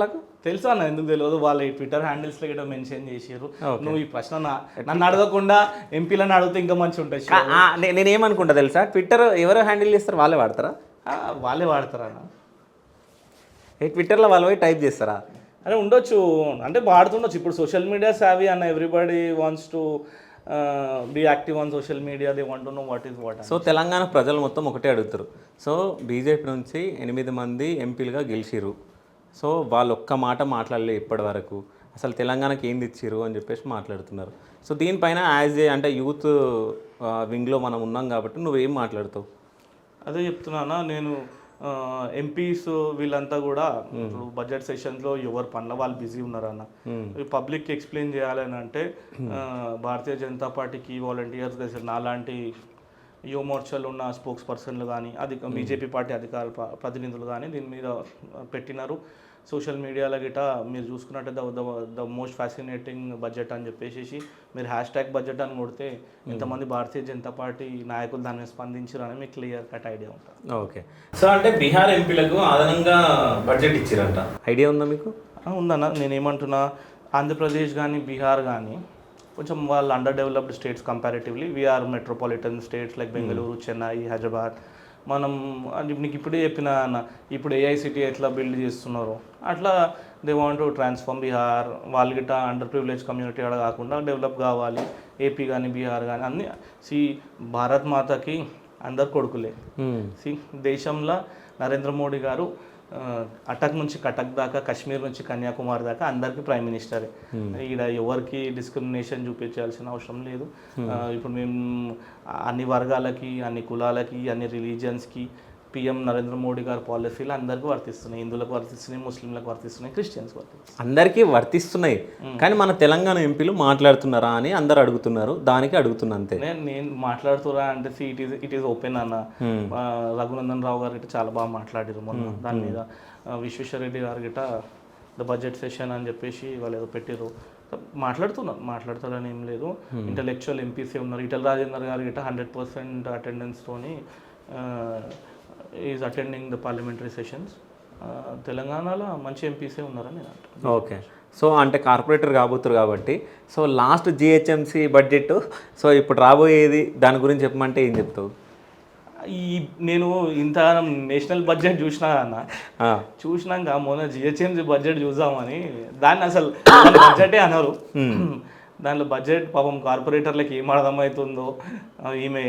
తెలుసా అన్న, ఎందుకు తెలియదు? వాళ్ళ ట్విట్టర్ హ్యాండిల్స్లో కూడా మెన్షన్ చేసారు. నువ్వు ఈ ప్రశ్న నన్ను అడగకుండా ఎంపీలను అడిగితే ఇంకా మంచిగా ఉంటుంది. నేనేమనుకుంటా తెలుసా, ట్విట్టర్ ఎవరో హ్యాండిల్ చేస్తారు వాళ్ళే వాడతారా? వాళ్ళే వాడతారన్న. ట్విట్టర్లో వాళ్ళు పోయి టైప్ చేస్తారా? అరే ఉండొచ్చు, అంటే వాడుతుండొచ్చు. ఇప్పుడు సోషల్ మీడియా సావీ అన్న, everybody wants to be active on social media, they want to know what is what. So Telangana ప్రజలు మొత్తం ఒకటే అడుగుతారు. సో బీజేపీ నుంచి 8 మంది ఎంపీలుగా గెలిచిరు. సో వాళ్ళు ఒక్క మాట మాట్లాడలే ఇప్పటి వరకు, అసలు తెలంగాణకి ఏంది ఇచ్చిరు అని చెప్పేసి మాట్లాడుతున్నారు. సో దీనిపైన అంటే యూత్ వింగ్లో మనం ఉన్నాం కాబట్టి నువ్వేం మాట్లాడుతావు? అదే చెప్తున్నానా నేను, ఎంపీస్ వీళ్ళంతా కూడా ఇప్పుడు బడ్జెట్ సెషన్స్లో ఎవరు పనుల వాళ్ళు బిజీ ఉన్నారన్న. పబ్లిక్కి ఎక్స్ప్లెయిన్ చేయాలని అంటే భారతీయ జనతా పార్టీకి వాలంటీర్స్ నాలాంటి యువ మోర్చాలు ఉన్న స్పోక్స్ పర్సన్లు కానీ బీజేపీ పార్టీ అధికార ప్రతినిధులు కానీ దీని మీద పెట్టినారు. సోషల్ మీడియాలో గిట మీరు చూసుకున్నట్టయితే ద మోస్ట్ ఫ్యాసినేటింగ్ బడ్జెట్ అని చెప్పేసి మీరు #బడ్జెట్ అని కొడితే ఎంతమంది భారతీయ జనతా పార్టీ నాయకులు దాని మీద స్పందించారని మీకు క్లియర్ కట్ ఐడియా ఉంటుంది. ఓకే, సో అంటే బీహార్ ఎంపీలకు అదనంగా బడ్జెట్ ఇచ్చారంట, ఐడియా ఉందా మీకు? ఉందన్న. నేనేమంటున్నా, ఆంధ్రప్రదేశ్ కానీ బీహార్ కానీ కొంచెం వాళ్ళు underdeveloped states comparatively. We are metropolitan states like Bengaluru, Chennai, Hyderabad. మనం నీకు ఇప్పుడే చెప్పిన ఇప్పుడు ఏఐసిటీ ఎట్లా బిల్డ్ చేస్తున్నారో అట్లా they want to transform Bihar. వాళ్ళు గిట్ట అండర్ ప్రివిలేజ్ కమ్యూనిటీ అలా కాకుండా డెవలప్ కావాలి. ఏపీ కానీ బీహార్ కానీ అన్ని భారత్ మాతకి అందరు కొడుకులే. దేశంలో నరేంద్ర మోడీ గారు అటక్ నుంచి కటక్ దాకా, కాశ్మీర్ నుంచి కన్యాకుమారి దాకా అందరికీ ప్రైమ్ మినిస్టరే. ఇక్కడ ఎవరికి డిస్క్రిమినేషన్ చూపించాల్సిన అవసరం లేదు. ఇప్పుడు మేము అన్ని వర్గాలకి, అన్ని కులాలకి, అన్ని రిలీజియన్స్కి పిఎం నరేంద్ర మోడీ గారి పాలసీలు అందరికీ వర్తిస్తున్నాయి. హిందువులకు వర్తిస్తున్నాయి, ముస్లింలకు వర్తిస్తున్నాయి, క్రిస్టియన్స్కి వర్తిస్తున్నాయి, అందరికీ వర్తిస్తున్నాయి. కానీ మన తెలంగాణ ఎంపీలు మాట్లాడుతున్నారా అని అందరు అడుగుతున్నారు, దానికి అడుగుతున్నా అంతే. నేను మాట్లాడుతున్నా అంటే ఇట్ ఈస్ ఓపెన్ అన్న. రఘునందన్ రావు గారు గిట్ట చాలా బాగా మాట్లాడారు మొన్న దాని మీద. విశ్వేశ్వరరెడ్డి గారు గిట్ట ద బడ్జెట్ సెషన్ అని చెప్పేసి వాళ్ళు ఏదో పెట్టారు. మాట్లాడతారని ఏం లేదు. ఇంటలెక్చువల్ ఎంపీసీ ఉన్నారు. ఈటల రాజేందర్ గారు గిట్ట 100% అటెండెన్స్తోని is attending the parliamentary sessions. తెలంగాణలో మంచి ఎంపీసీ ఉన్నారని నేను అంటాను. ఓకే, సో అంటే కార్పొరేటర్ కాబోతున్నారు కాబట్టి, so last GHMC budget, so ఇప్పుడు రాబోయేది దాని గురించి చెప్పమంటే ఏం చెప్తావు? నేను ఇంత నేషనల్ బడ్జెట్ చూసినాక మొన్న జిహెచ్ఎంసీ బడ్జెట్ చూద్దామని, దాన్ని అసలు బడ్జెటే అన్నారు. దాంట్లో బడ్జెట్ పాపం కార్పొరేటర్లకి ఏం అర్థమవుతుందో, ఈమె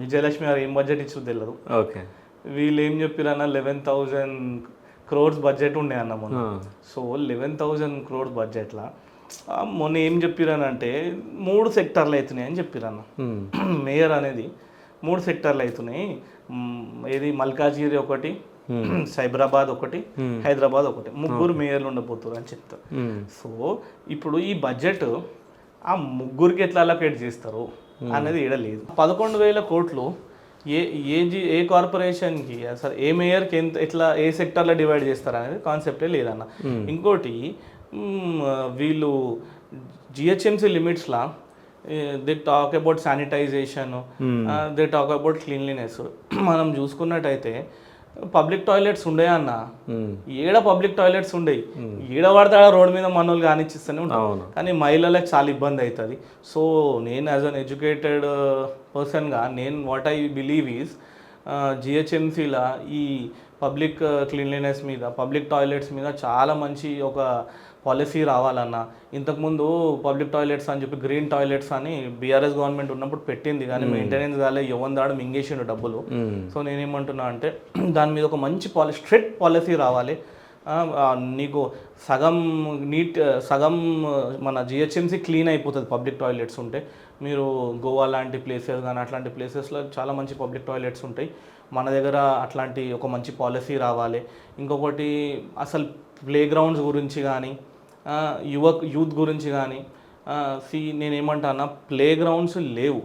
విజయలక్ష్మి గారు ఏం బడ్జెట్ ఇచ్చారో తెలియదు. ఓకే, వీళ్ళు ఏం చెప్పారన్న 11,000 crores బడ్జెట్ ఉండే అన్న మొన్న. సో 11,000 crores బడ్జెట్లో మొన్న ఏం చెప్పారనంటే 3 సెక్టర్లు అవుతున్నాయి అని చెప్పారన్న. మేయర్ అనేది 3 సెక్టర్లు అవుతున్నాయి. ఏది మల్కాజ్గిరి ఒకటి, సైబరాబాద్ ఒకటి, హైదరాబాద్ ఒకటి, 3 మేయర్లు ఉండబోతున్నారు అని చెప్తారు. సో ఇప్పుడు ఈ బడ్జెట్ ఆ 3కి ఎట్లా అలొకేట్ చేస్తారు అనేది ఈడ లేదు. 11,000 కోట్లు ఏ కార్పొరేషన్కి అసలు ఏ మేయర్కి ఎట్లా ఏ సెక్టర్లో డివైడ్ చేస్తారు అనేది కాన్సెప్టే లేదన్న. ఇంకోటి వీళ్ళు జిహెచ్ఎంసీ లిమిట్స్లా they talk about sanitization, they talk about cleanliness. మనం చూసుకున్నట్టయితే పబ్లిక్ టాయిలెట్స్ ఉండే అన్న, ఏడ పబ్లిక్ టాయిలెట్స్ ఉండేవి, ఏడ పడతాడ రోడ్ మీద మనోళ్ళు కానిచ్చిస్తూనే ఉంటాం. కానీ మహిళలకు చాలా ఇబ్బంది అవుతుంది. సో నేను యాజ్ అన్ ఎడ్యుకేటెడ్ పర్సన్గా నేను వాట్ ఐ బిలీవ్ ఈజ్ జిహెచ్ఎంసీల ఈ పబ్లిక్ క్లీన్లీనెస్ మీద, పబ్లిక్ టాయిలెట్స్ మీద చాలా మంచి ఒక పాలసీ రావాలన్న. ఇంతకుముందు పబ్లిక్ టాయిలెట్స్ అని చెప్పి గ్రీన్ టాయిలెట్స్ అని బీఆర్ఎస్ గవర్నమెంట్ ఉన్నప్పుడు పెట్టింది, కానీ మెయింటెనెన్స్ కాలే, ఎవరి దాడు మింగేసిండు డబ్బులు. సో నేనేమంటున్నా అంటే దాని మీద ఒక మంచి స్ట్రిక్ట్ పాలసీ రావాలి. నీకు సగం సగం మన జిహెచ్ఎంసీ క్లీన్ అయిపోతుంది పబ్లిక్ టాయిలెట్స్ ఉంటే. మీరు గోవా లాంటి ప్లేసెస్ కానీ అట్లాంటి ప్లేసెస్లో చాలా మంచి పబ్లిక్ టాయిలెట్స్ ఉంటాయి. మన దగ్గర అట్లాంటి ఒక మంచి పాలసీ రావాలి. ఇంకొకటి అసలు ప్లే గ్రౌండ్స్ గురించి కానీ యూత్ గురించి కానీ నేనేమంటానా, ప్లే గ్రౌండ్స్ లేవు.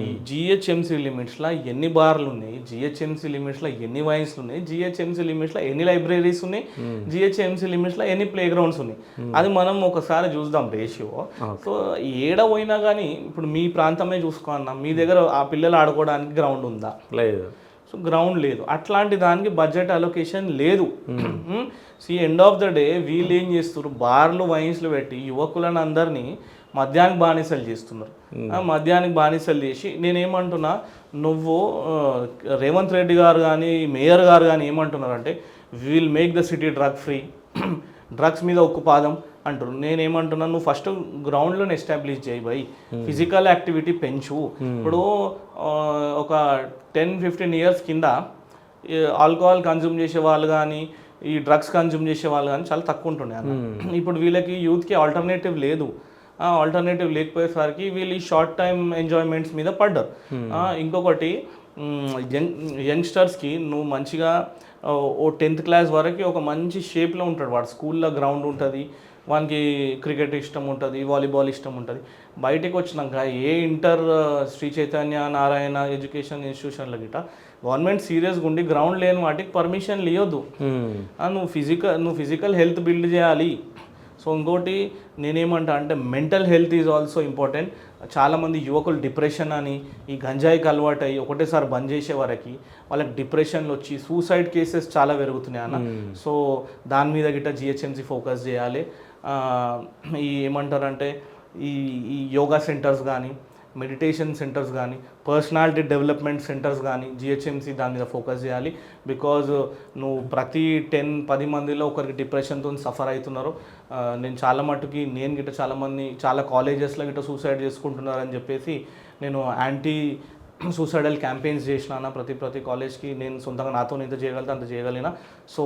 ఈ జిహెచ్ఎంసీ లిమిట్స్లో ఎన్ని బార్లు ఉన్నాయి, జిహెచ్ఎంసీ లిమిట్స్లో ఎన్ని వైన్స్లు ఉన్నాయి, జిహెచ్ఎంసీ లిమిట్స్లో ఎన్ని లైబ్రరీస్ ఉన్నాయి, జిహెచ్ఎంసీ లిమిట్స్లో ఎన్ని ప్లే గ్రౌండ్స్ ఉన్నాయి, అది మనం ఒకసారి చూద్దాం రేషియో. సో ఏడ పోయినా కానీ ఇప్పుడు మీ ప్రాంతమే చూసుకోన్నా, మీ దగ్గర ఆ పిల్లలు ఆడుకోవడానికి గ్రౌండ్ ఉందా? లేదు. సో గ్రౌండ్ లేదు. అట్లాంటి దానికి బడ్జెట్ అలొకేషన్ లేదు. ఎండ్ ఆఫ్ ద డే వీళ్ళు ఏం చేస్తున్నారు, బార్లు వైన్స్లు పెట్టి యువకులను అందరినీ మద్యానికి బానిసలు చేస్తున్నారు. మద్యానికి బానిసలు చేసి నేనేమంటున్నా, నువ్వు రేవంత్ రెడ్డి గారు కానీ మేయర్ గారు కానీ ఏమంటున్నారంటే will make the city drug free, drugs మీద ఉక్కుపాదం అంటారు. నేనేమంటున్నా, నువ్వు ఫస్ట్ గ్రౌండ్లోనే ఎస్టాబ్లిష్ చేయి బై, ఫిజికల్ యాక్టివిటీ పెంచు. ఇప్పుడు ఒక 10-15 ఇయర్స్ కింద ఆల్కహాల్ కన్జ్యూమ్ చేసే వాళ్ళు కానీ ఈ డ్రగ్స్ కన్జ్యూమ్ చేసే వాళ్ళు కానీ చాలా తక్కువ ఉంటుండే అన్న. ఇప్పుడు వీళ్ళకి యూత్కి ఆల్టర్నేటివ్ లేదు. ఆల్టర్నేటివ్ లేకపోయేసరికి వీళ్ళు ఈ షార్ట్ టైం ఎంజాయ్మెంట్స్ మీద పడ్డారు. ఇంకొకటి యంగ్స్టర్స్కి నువ్వు మంచిగా ఓ 10th క్లాస్ వరకు ఒక మంచి షేప్లో ఉంటాడు వాడు. స్కూల్లో గ్రౌండ్ ఉంటుంది, వానికి క్రికెట్ ఇష్టం ఉంటుంది, వాలీబాల్ ఇష్టం ఉంటుంది. బయటకు వచ్చినాక ఇంటర్ శ్రీ చైతన్య నారాయణ ఎడ్యుకేషన్ ఇన్స్టిట్యూషన్ల గిట్ట గవర్నమెంట్ సీరియస్గా ఉండి గ్రౌండ్ లేని వాటికి పర్మిషన్లు ఇవ్వద్దు. నువ్వు ఫిజికల్ హెల్త్ బిల్డ్ చేయాలి. సో ఇంకోటి నేనేమంటా అంటే mental health is also important. చాలామంది యువకులు డిప్రెషన్ అని ఈ గంజాయికి అలవాటు అయ్యి ఒకటేసారి బంద్ చేసే వరకు వాళ్ళకి డిప్రెషన్లు వచ్చి సూసైడ్ కేసెస్ చాలా పెరుగుతున్నాయి అన్న. సో దాని మీద గిట్ట జిహెచ్ఎంసీ ఫోకస్ చేయాలి. ఏమంటారంటే ఈ యోగా సెంటర్స్ కానీ, మెడిటేషన్ సెంటర్స్ కానీ, పర్సనాలిటీ డెవలప్మెంట్ సెంటర్స్ కానీ జిహెచ్ఎంసీ దాని మీద ఫోకస్ చేయాలి. బికాజ్ నువ్వు ప్రతి 10 మందిలో ఒకరికి డిప్రెషన్తో సఫర్ అవుతున్నారు. నేను చాలా మట్టుకి చాలా కాలేజెస్లో గిట్ట సూసైడ్ చేసుకుంటున్నారని చెప్పేసి నేను యాంటీ సూసైడల్ క్యాంపెయిన్స్ చేసినా. ప్రతి కాలేజ్కి నేను సొంతంగా నాతో ఇంత చేయగలిగితే అంత చేయగలిగిన. సో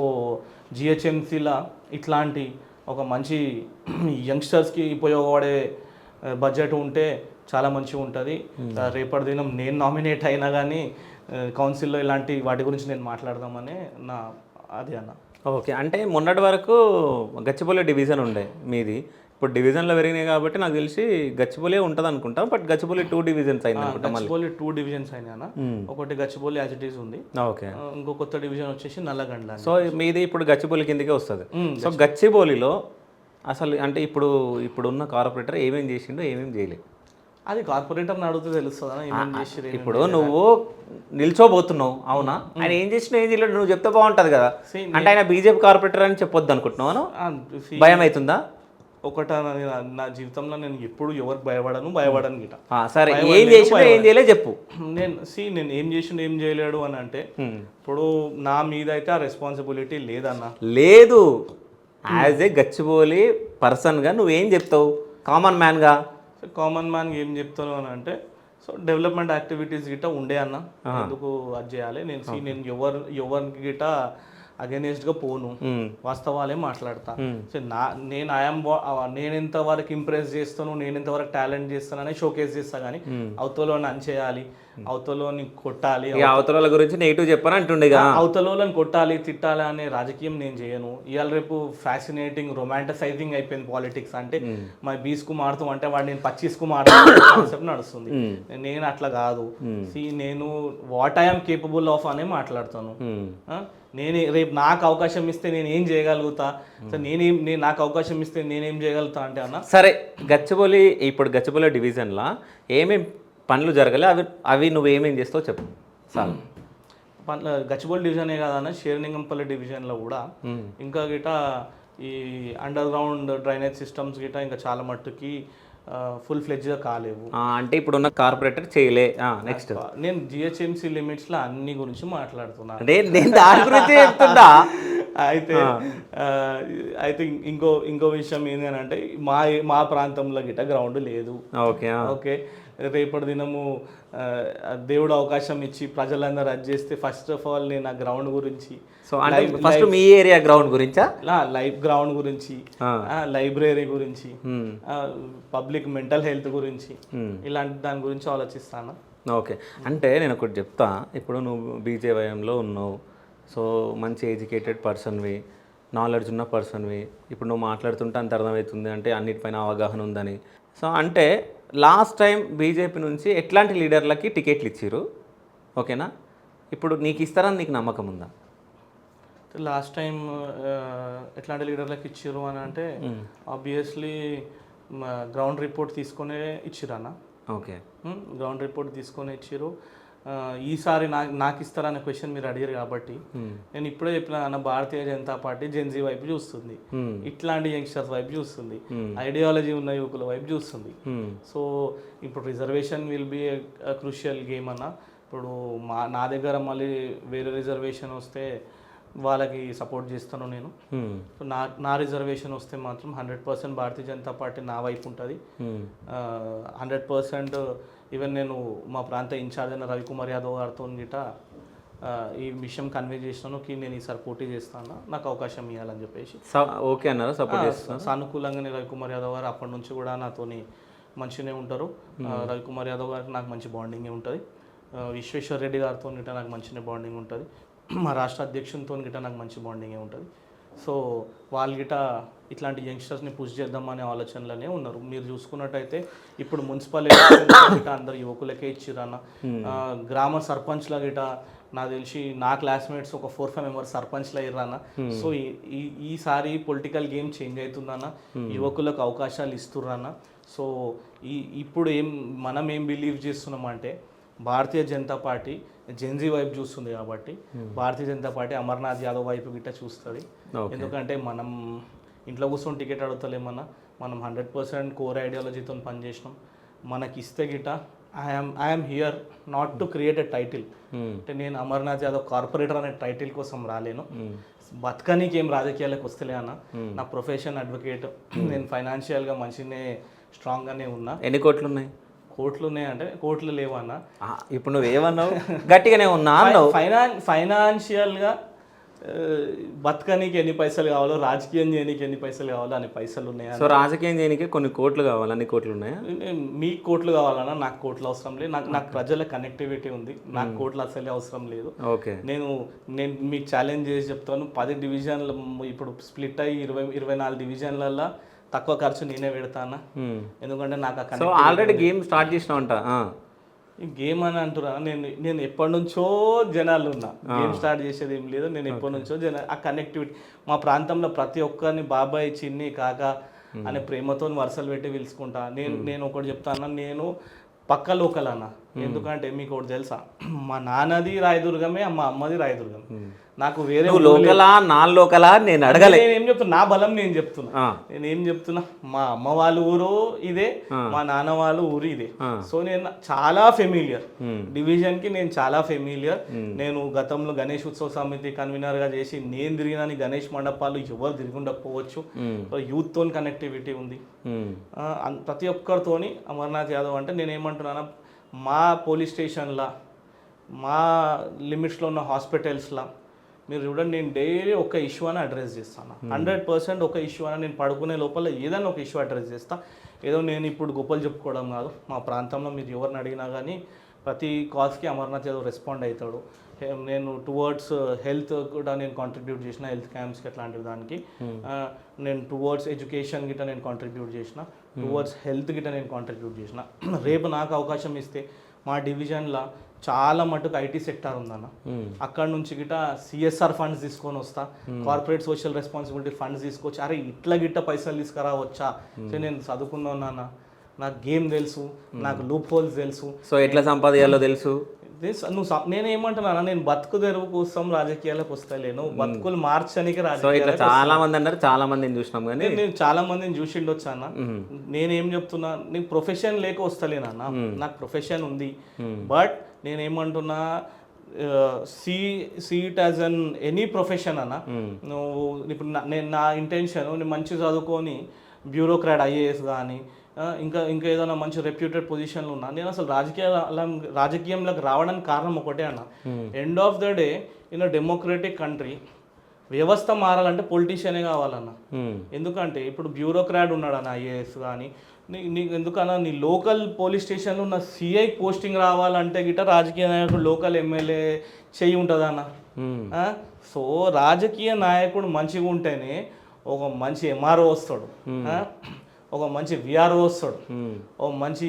జిహెచ్ఎంసీలో ఇట్లాంటి ఒక మంచి యంగ్స్టర్స్కి ఉపయోగపడే బడ్జెట్ ఉంటే చాలా మంచిగా ఉంటుంది. రేపటి దినం నేను నామినేట్ అయినా కానీ కౌన్సిల్లో ఇలాంటి వాటి గురించి నేను మాట్లాడదామని అది అన్న. ఓకే, అంటే మొన్నటి వరకు గచ్చిబౌలి డివిజన్ ఉండే మీది, ఇప్పుడు డివిజన్లో పెరిగినాయి కాబట్టి నాకు తెలిసి గచ్చిబౌలి ఉంటుంది అనుకుంటాం. బట్ గచ్చిబౌలి 2 డివిజన్స్ అయింది అనుకుంటాం. గచ్చిబౌలి 2 డివిజన్స్ అయినా, ఒకటి గచ్చిబౌలి యాజ్ ఇట్ ఈస్ ఉంది. ఓకే, ఇంకో కొత్త డివిజన్ వచ్చేసి నల్లగండ్ల. సో మీది ఇప్పుడు గచ్చిబౌలి కిందకే వస్తుంది. సో గచ్చిబౌలిలో అసలు అంటే ఇప్పుడున్న కార్పొరేటర్ ఏమేం చేసిండో ఏమేం చేయలేదు, అది కార్పొరేటర్ని అడిగితే తెలుస్తుందా ఏమేం చేసి. ఇప్పుడు నువ్వు నిల్చోబోతున్నావు, అవునా, ఆయన ఏం చేసినా ఏం చేయలేడు నువ్వు చెప్తే బాగుంటుంది కదా. అంటే ఆయన బీజేపీ కార్పొరేటర్ అని చెప్పొద్దు అనుకుంటున్నావు, భయం అవుతుందా? ఒకట నా జీవితంలో నేను ఎప్పుడు ఎవరికి భయపడను గిట. సరే, ఏం చేసినా ఏం చేయలేదు చెప్పు. నేను ఏం చేసిన ఏం చేయలేడు అని అంటే ఇప్పుడు నా మీద అయితే ఆ రెస్పాన్సిబిలిటీ లేదన్న. లేదు, యాజ్ ఏ గచ్చిబౌలి పర్సన్గా నువ్వేం చెప్తావు కామన్ మ్యాన్గా? కామన్ మ్యాన్కి ఏం చెప్తాను అని అంటే, సో డెవలప్మెంట్ యాక్టివిటీస్ గిట్ట ఉండే అన్న, ఎందుకు అది చేయాలి. నేను ఎవరికి గిట్ట అగెనిస్ట్గా పోను, వాస్తవాలే మాట్లాడతా. సో నేను ఎంతవరకు ఇంప్రెస్ చేస్తాను, నేను ఎంతవరకు టాలెంట్ చేస్తానని షోకేస్ చేస్తా. కానీ అవతలని అంచేయాలి, అవతలని కొట్టాలి, అవతల గురించి నెగిటివ్ చెప్పని అంటుండే, అవతలని కొట్టాలి తిట్టాలి అనే రాజకీయం నేను చేయను. ఇవాళ రేపు ఫ్యాసినేటింగ్ రొమాంటిసైజింగ్ అయిపోయింది పాలిటిక్స్. అంటే మా 20కు మారుతాం అంటే వాడు నేను 25కు మారుతాను కాన్సెప్ట్ నడుస్తుంది. నేను అట్లా కాదు. నేను వాట్ ఐఎమ్ కేపబుల్ ఆఫ్ అనే మాట్లాడతాను. రేపు నాకు అవకాశం ఇస్తే నేను ఏం చేయగలుగుతా, నాకు అవకాశం ఇస్తే నేనేం చేయగలుగుతా అంటే అన్న. సరే, గచ్చిబౌలి డివిజన్లో ఏమేమి పనులు జరగాలి, అవి నువ్వేమేం చేస్తావు చెప్పు. సార్, గచ్చిబౌలి డివిజనే కాదన్న, షేర్లింగంపల్లి డివిజన్లో కూడా ఇంకా గిట ఈ అండర్ గ్రౌండ్ డ్రైనేజ్ సిస్టమ్స్ గిట ఇంకా చాలా మట్టుకి ఫుల్ ఫ్లెడ్జ్గా కాలేవు. అంటే ఇప్పుడున్న కార్పొరేటర్ చేయలే. నెక్స్ట్ నేను జిహెచ్ఎంసీ లిమిట్స్లో అన్ని గురించి మాట్లాడుతున్నాను. నేను దాని గురించి చెప్తున్నా. అయితే అయితే ఇంకో విషయం ఏంటంటే మా ప్రాంతంలో గిట్ట గ్రౌండ్ లేదు. ఓకే, రేపటి దినము దేవుడు అవకాశం ఇచ్చి ప్రజలందరూ రద్దు చేస్తే ఫస్ట్ ఆఫ్ ఆల్ నేను ఆ గ్రౌండ్ గురించి, సో అంటే ఫస్ట్ మీ ఏరియా గ్రౌండ్ గురించా, లైఫ్ గ్రౌండ్ గురించి, లైబ్రరీ గురించి, పబ్లిక్ మెంటల్ హెల్త్ గురించి, ఇలాంటి దాని గురించి ఆలోచిస్తాను. ఓకే, అంటే నేను ఒకటి చెప్తా. ఇప్పుడు నువ్వు బీజేవైఎంలో ఉన్నావు, సో మంచి ఎడ్యుకేటెడ్ పర్సన్వి, నాలెడ్జ్ ఉన్న పర్సన్వి. ఇప్పుడు నువ్వు మాట్లాడుతుంటే అంత అర్థమవుతుంది అంటే అన్నిటిపైన అవగాహన ఉందని. సో అంటే లాస్ట్ టైం బీజేపీ నుంచి ఎట్లాంటి లీడర్లకి టికెట్లు ఇచ్చిర్రు, ఓకేనా? ఇప్పుడు నీకు ఇస్తారని నీకు నమ్మకం ఉందా? లాస్ట్ టైం ఎట్లాంటి లీడర్లకు ఇచ్చిర్రు అని అంటే ఆబ్వియస్లీ గ్రౌండ్ రిపోర్ట్ తీసుకునే ఇచ్చిర్రు అన్న. ఓకే, గ్రౌండ్ రిపోర్ట్ తీసుకొని ఇచ్చిర్రు. ఈసారి నాకు ఇస్తారనే క్వశ్చన్ మీరు అడిగారు కాబట్టి నేను ఇప్పుడే చెప్పిన అన్న, భారతీయ జనతా పార్టీ జెన్జీ వైపు చూస్తుంది, ఇట్లాంటి యంగ్స్టర్స్ వైపు చూస్తుంది, ఐడియాలజీ ఉన్న యువకుల వైపు చూస్తుంది. సో ఇప్పుడు reservation will be crucial game అన్న. ఇప్పుడు నా దగ్గర మళ్ళీ వేరే రిజర్వేషన్ వస్తే వాళ్ళకి సపోర్ట్ చేస్తాను నేను. సో నా రిజర్వేషన్ వస్తే మాత్రం 100% భారతీయ జనతా పార్టీ నా వైపు ఉంటుంది. 100% ఈవెన్ నేను మా ప్రాంత ఇన్ఛార్జ్ అయిన రవికుమార్ యాదవ్ గారితో గిట ఈ విషయం కన్వే చేసినాను కి నేను ఈసారి పోటీ చేస్తాను, నాకు అవకాశం ఇవ్వాలని చెప్పేసి. ఓకే అన్నారు, సపోర్ట్ చేస్తాను. సానుకూలంగానే రవికుమార్ యాదవ్ గారు అప్పటి నుంచి కూడా నాతోని మంచిగానే ఉంటారు. రవికుమార్ యాదవ్ గారికి నాకు మంచి బాండింగే ఉంటుంది. విశ్వేశ్వర్ రెడ్డి గారితో గిట నాకు మంచిగా బాండింగ్ ఉంటుంది. మా రాష్ట్ర అధ్యక్షునితో గిట నాకు మంచి బాండింగే ఉంటుంది. సో వాళ్ళు గిట ఇట్లాంటి యంగ్స్టర్స్ని పుష్ చేద్దామనే ఆలోచనలోనే ఉన్నారు. మీరు చూసుకున్నట్టయితే ఇప్పుడు మున్సిపల్ ఎలక్షన్ గిట అందరు యువకులకే ఇచ్చిరన్న. గ్రామ సర్పంచ్ల గిట నాకు తెలిసి నా క్లాస్మేట్స్ ఒక 4-5 మెంబర్స్ సర్పంచ్లు అయ్యారన్న. సో ఈసారి పొలిటికల్ గేమ్ చేంజ్ అవుతుందన్న, యువకులకు అవకాశాలు ఇస్తుర్రన్న. సో ఇప్పుడు మనం ఏం బిలీవ్ చేస్తున్నామంటే భారతీయ జనతా పార్టీ జెన్జీ వైపు చూస్తుంది కాబట్టి భారతీయ జనతా పార్టీ అమర్నాథ్ యాదవ్ వైపు గిట్ట చూస్తుంది. ఎందుకంటే మనం ఇంట్లో కూర్చొని టికెట్ అడుగుతలేమన్నా, మనం 100% కోర్ ఐడియాలజీతో పనిచేసినాం. మనకి ఇస్తే గిట్ట I'm here not to create a title. అంటే నేను అమర్నాథ్ యాదవ్ కార్పొరేటర్ అనే టైటిల్ కోసం రాలేను. బతకనీకి ఏం రాజకీయాలకు వస్తలే అన్న. నా ప్రొఫెషన్ అడ్వకేట్, నేను ఫైనాన్షియల్గా మంచిగానే స్ట్రాంగ్గానే ఉన్నా. ఎన్ని కోట్లు ఉన్నాయి? కోట్లు ఉన్నాయంటే కోట్లు లేవన్నా. ఇప్పుడు నువ్వు ఏమన్నావు? గట్టిగానే ఉన్నా అన్నావు. ఫైనాన్షియల్గా బతకనీకి ఎన్ని పైసలు కావాలో, రాజకీయం చేయడానికి ఎన్ని పైసలు కావాలో అన్ని పైసలు ఉన్నాయా? సో రాజకీయం చేయడానికి కొన్ని కోట్లు కావాలి, అన్ని కోట్లు ఉన్నాయా? మీకు కోట్లు కావాలన్నా నాకు కోట్లు అవసరం లేదు. నాకు ప్రజల కనెక్టివిటీ ఉంది, నాకు కోట్లు అసలే అవసరం లేదు. ఓకే, నేను మీకు ఛాలెంజ్ చేసి చెప్తాను, 10 డివిజన్లు ఇప్పుడు స్ప్లిట్ అయ్యి 24 డివిజన్లలో తక్కువ ఖర్చు నేనే పెడతానా. ఎందుకంటే నాకు ఆల్రెడీ గేమ్ స్టార్ట్ చేసినా అంట. గేమ్ అని అంటున్నా, నేను ఎప్పటి నుంచో జనాలు ఉన్నా. గేమ్ స్టార్ట్ చేసేది ఏం లేదు, నేను ఎప్పటి నుంచో ఆ కనెక్టివిటీ మా ప్రాంతంలో ప్రతి ఒక్కరిని బాబాయ్, చిన్ని, కాక అనే ప్రేమతో వరుసలు పెట్టి పిలుచుకుంటా. నేను ఒకటి చెప్తాను, నేను పక్క లోకల్ అన్న. ఎందుకంటే మీకు ఒకటి తెలుసా, మా నాన్నది రాయదుర్గమే, మా అమ్మది రాయదుర్గం. నాకు వేరే లోకలా నా లోకలా నేను అడగలే. నేనేం చెప్తున్నా, నా బలం నేను చెప్తున్నా. నేనేం చెప్తున్నా, మా అమ్మ వాళ్ళ ఊరు ఇదే, మా నాన్న వాళ్ళ ఊరు ఇదే. సో నేను చాలా ఫెమిలియర్, డివిజన్కి నేను చాలా ఫెమిలియర్. నేను గతంలో గణేష్ ఉత్సవ సమితి కన్వీనర్గా చేసి నేను తిరిగిన గణేష్ మండపాలు ఎవరు తిరిగి ఉండకపోవచ్చు. యూత్తో కనెక్టివిటీ ఉంది ప్రతి ఒక్కరితోని. అమర్నాథ్ యాదవ్ అంటే నేనేమంటున్నాను, మా పోలీస్ స్టేషన్లో, మా లిమిట్స్లో ఉన్న హాస్పిటల్స్లో మీరు చూడండి, నేను డైలీ ఒక ఇష్యూ అని అడ్రస్ చేస్తాను. 100% ఒక ఇష్యూ అని నేను పడుకునే లోపల ఏదైనా ఒక ఇష్యూ అడ్రస్ చేస్తాను. ఏదో నేను ఇప్పుడు గొప్పలు చెప్పుకోవడం కాదు, మా ప్రాంతంలో మీరు ఎవరిని అడిగినా కానీ ప్రతి కాల్స్కి అమర్నాథ్ యాదవ్ రెస్పాండ్ అవుతాడు. నేను టువర్డ్స్ హెల్త్ కూడా నేను కాంట్రిబ్యూట్ చేసిన, హెల్త్ క్యాంప్స్కి అట్లాంటి దానికి. నేను టువర్డ్స్ ఎడ్యుకేషన్ గిట్ట నేను కాంట్రిబ్యూట్ చేసిన, టువర్డ్స్ హెల్త్ గిట్ట నేను కాంట్రిబ్యూట్ చేసిన. రేపు నాకు అవకాశం ఇస్తే మా డివిజన్లో చాలా మటుకు ఐటీ సెక్టార్ ఉందన్న. అక్కడ నుంచి గిట్ట సిఎస్ఆర్ ఫండ్స్ తీసుకొని వస్తా, కార్పొరేట్ సోషల్ రెస్పాన్సిబిలిటీ ఫండ్స్ తీసుకొచ్చి, అరే ఇట్లా గిట్ట పైసలు తీసుకురావచ్చా. సో నేను చదువుకున్నాను, నాకు గేమ్ తెలుసు, నాకు లూప్ హోల్స్ తెలుసు, సో ఎట్లా సంపాదించాలో తెలుసు. నేనేమంటున్నాను, నేను బతుకు తెరువు కోసం రాజకీయాలకు వస్తలేను, బతుకులు మార్చడానికి సో ఇట్లా రాజకీయాలకు చాలా మంది అన్నారు, చాలా మందిని చూసినాం కానీ నేను చాలా మందిని చూసిండొచ్చు అన్న. నేనేం చెప్తున్నా, నేను ప్రొఫెషన్ లేక వస్తలేనన్న, నాకు ప్రొఫెషన్ ఉంది. బట్ నేనేమంటున్నా, see it as an any profession అన్న. నువ్వు ఇప్పుడు నేను నా ఇంటెన్షన్, నేను మంచి చదువుకొని బ్యూరోక్రాట్ ఐఏఎస్ కానీ ఇంకా ఇంకా ఏదైనా మంచి రెప్యూటెడ్ పొజిషన్లో ఉన్నా, నేను అసలు రాజకీయంలోకి రావడానికి కారణం ఒకటే అన్న. End of the day in a democratic country వ్యవస్థ మారాలంటే పొలిటీషియనే కావాలన్న. ఎందుకంటే ఇప్పుడు బ్యూరోక్రాట్ ఉన్నాడన్న ఐఏఎస్ కానీ, నీకు ఎందుకన్నా నీ లోకల్ పోలీస్ స్టేషన్లో ఉన్న సిఐ పోస్టింగ్ రావాలంటే గిట్ట రాజకీయ నాయకుడు లోకల్ ఎమ్మెల్యే చెయ్యి ఉంటుందన్న. సో రాజకీయ నాయకుడు మంచిగా ఉంటేనే ఒక మంచి ఎంఆర్ఓ వస్తాడు, ఒక మంచి విఆర్ఓ వస్తాడు, ఒక మంచి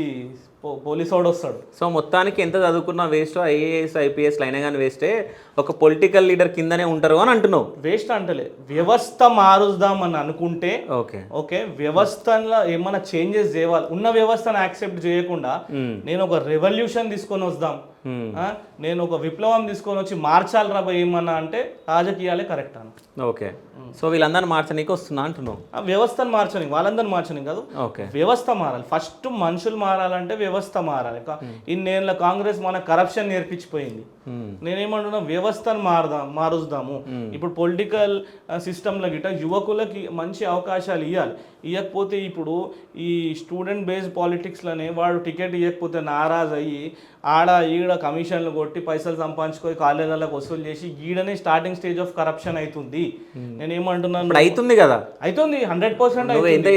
పోలీసు వాడు వస్తాడు. సో మొత్తానికి ఎంత చదువుకున్నా వేస్ట్, ఐఏఎస్ ఐపీఎస్లు అయినా కానీ వేస్టే, ఒక పొలిటికల్ లీడర్ కిందనే ఉంటారు అని అంటున్నావు. వేస్ట్ అంటలే, వ్యవస్థ మారుద్దామని అనుకుంటే ఓకే, వ్యవస్థలో ఏమైనా చేంజెస్ చేయాలి, ఉన్న వ్యవస్థను యాక్సెప్ట్ చేయకుండా నేను ఒక రెవల్యూషన్ తీసుకొని వద్దాం, నేను ఒక విప్లవం తీసుకొని వచ్చి మార్చాలి రాబోయే ఏమన్నా అంటే రాజకీయాలే కరెక్ట్ అన్న. ఓకే, సో వీళ్ళందరిని మార్చనీకి వస్తున్నా అంటున్నావు. వ్యవస్థను మార్చని, వాళ్ళందరిని మార్చని కాదు, ఓకే, వ్యవస్థ మారాలి. ఫస్ట్ మనుషులు మారాలంటే వ్యవస్థ మారాలి. ఇన్నేళ్ళ కాంగ్రెస్ మన కరప్షన్ నేర్పించిపోయింది. నేనేమంటున్నా, వ్యవస్థను మారుద్దాము. ఇప్పుడు పొలిటికల్ సిస్టంలో గిట్ట యువకులకి మంచి అవకాశాలు ఇవ్వాలి. ఇవ్వకపోతే ఇప్పుడు ఈ స్టూడెంట్ బేస్డ్ పాలిటిక్స్లోనే వాడు టికెట్ ఇవ్వకపోతే నారాజ్ అయ్యి ఆడ ఈడ కమిషన్లు కొట్టి పైసలు సంపాదించుకొని కాలేజీలకు వసూలు చేసి ఈడనే స్టార్టింగ్ స్టేజ్ ఆఫ్ కరప్షన్ అవుతుంది. నేనేమంటున్నాను, అవుతుంది కదా, అవుతుంది 100% అవుతుంది.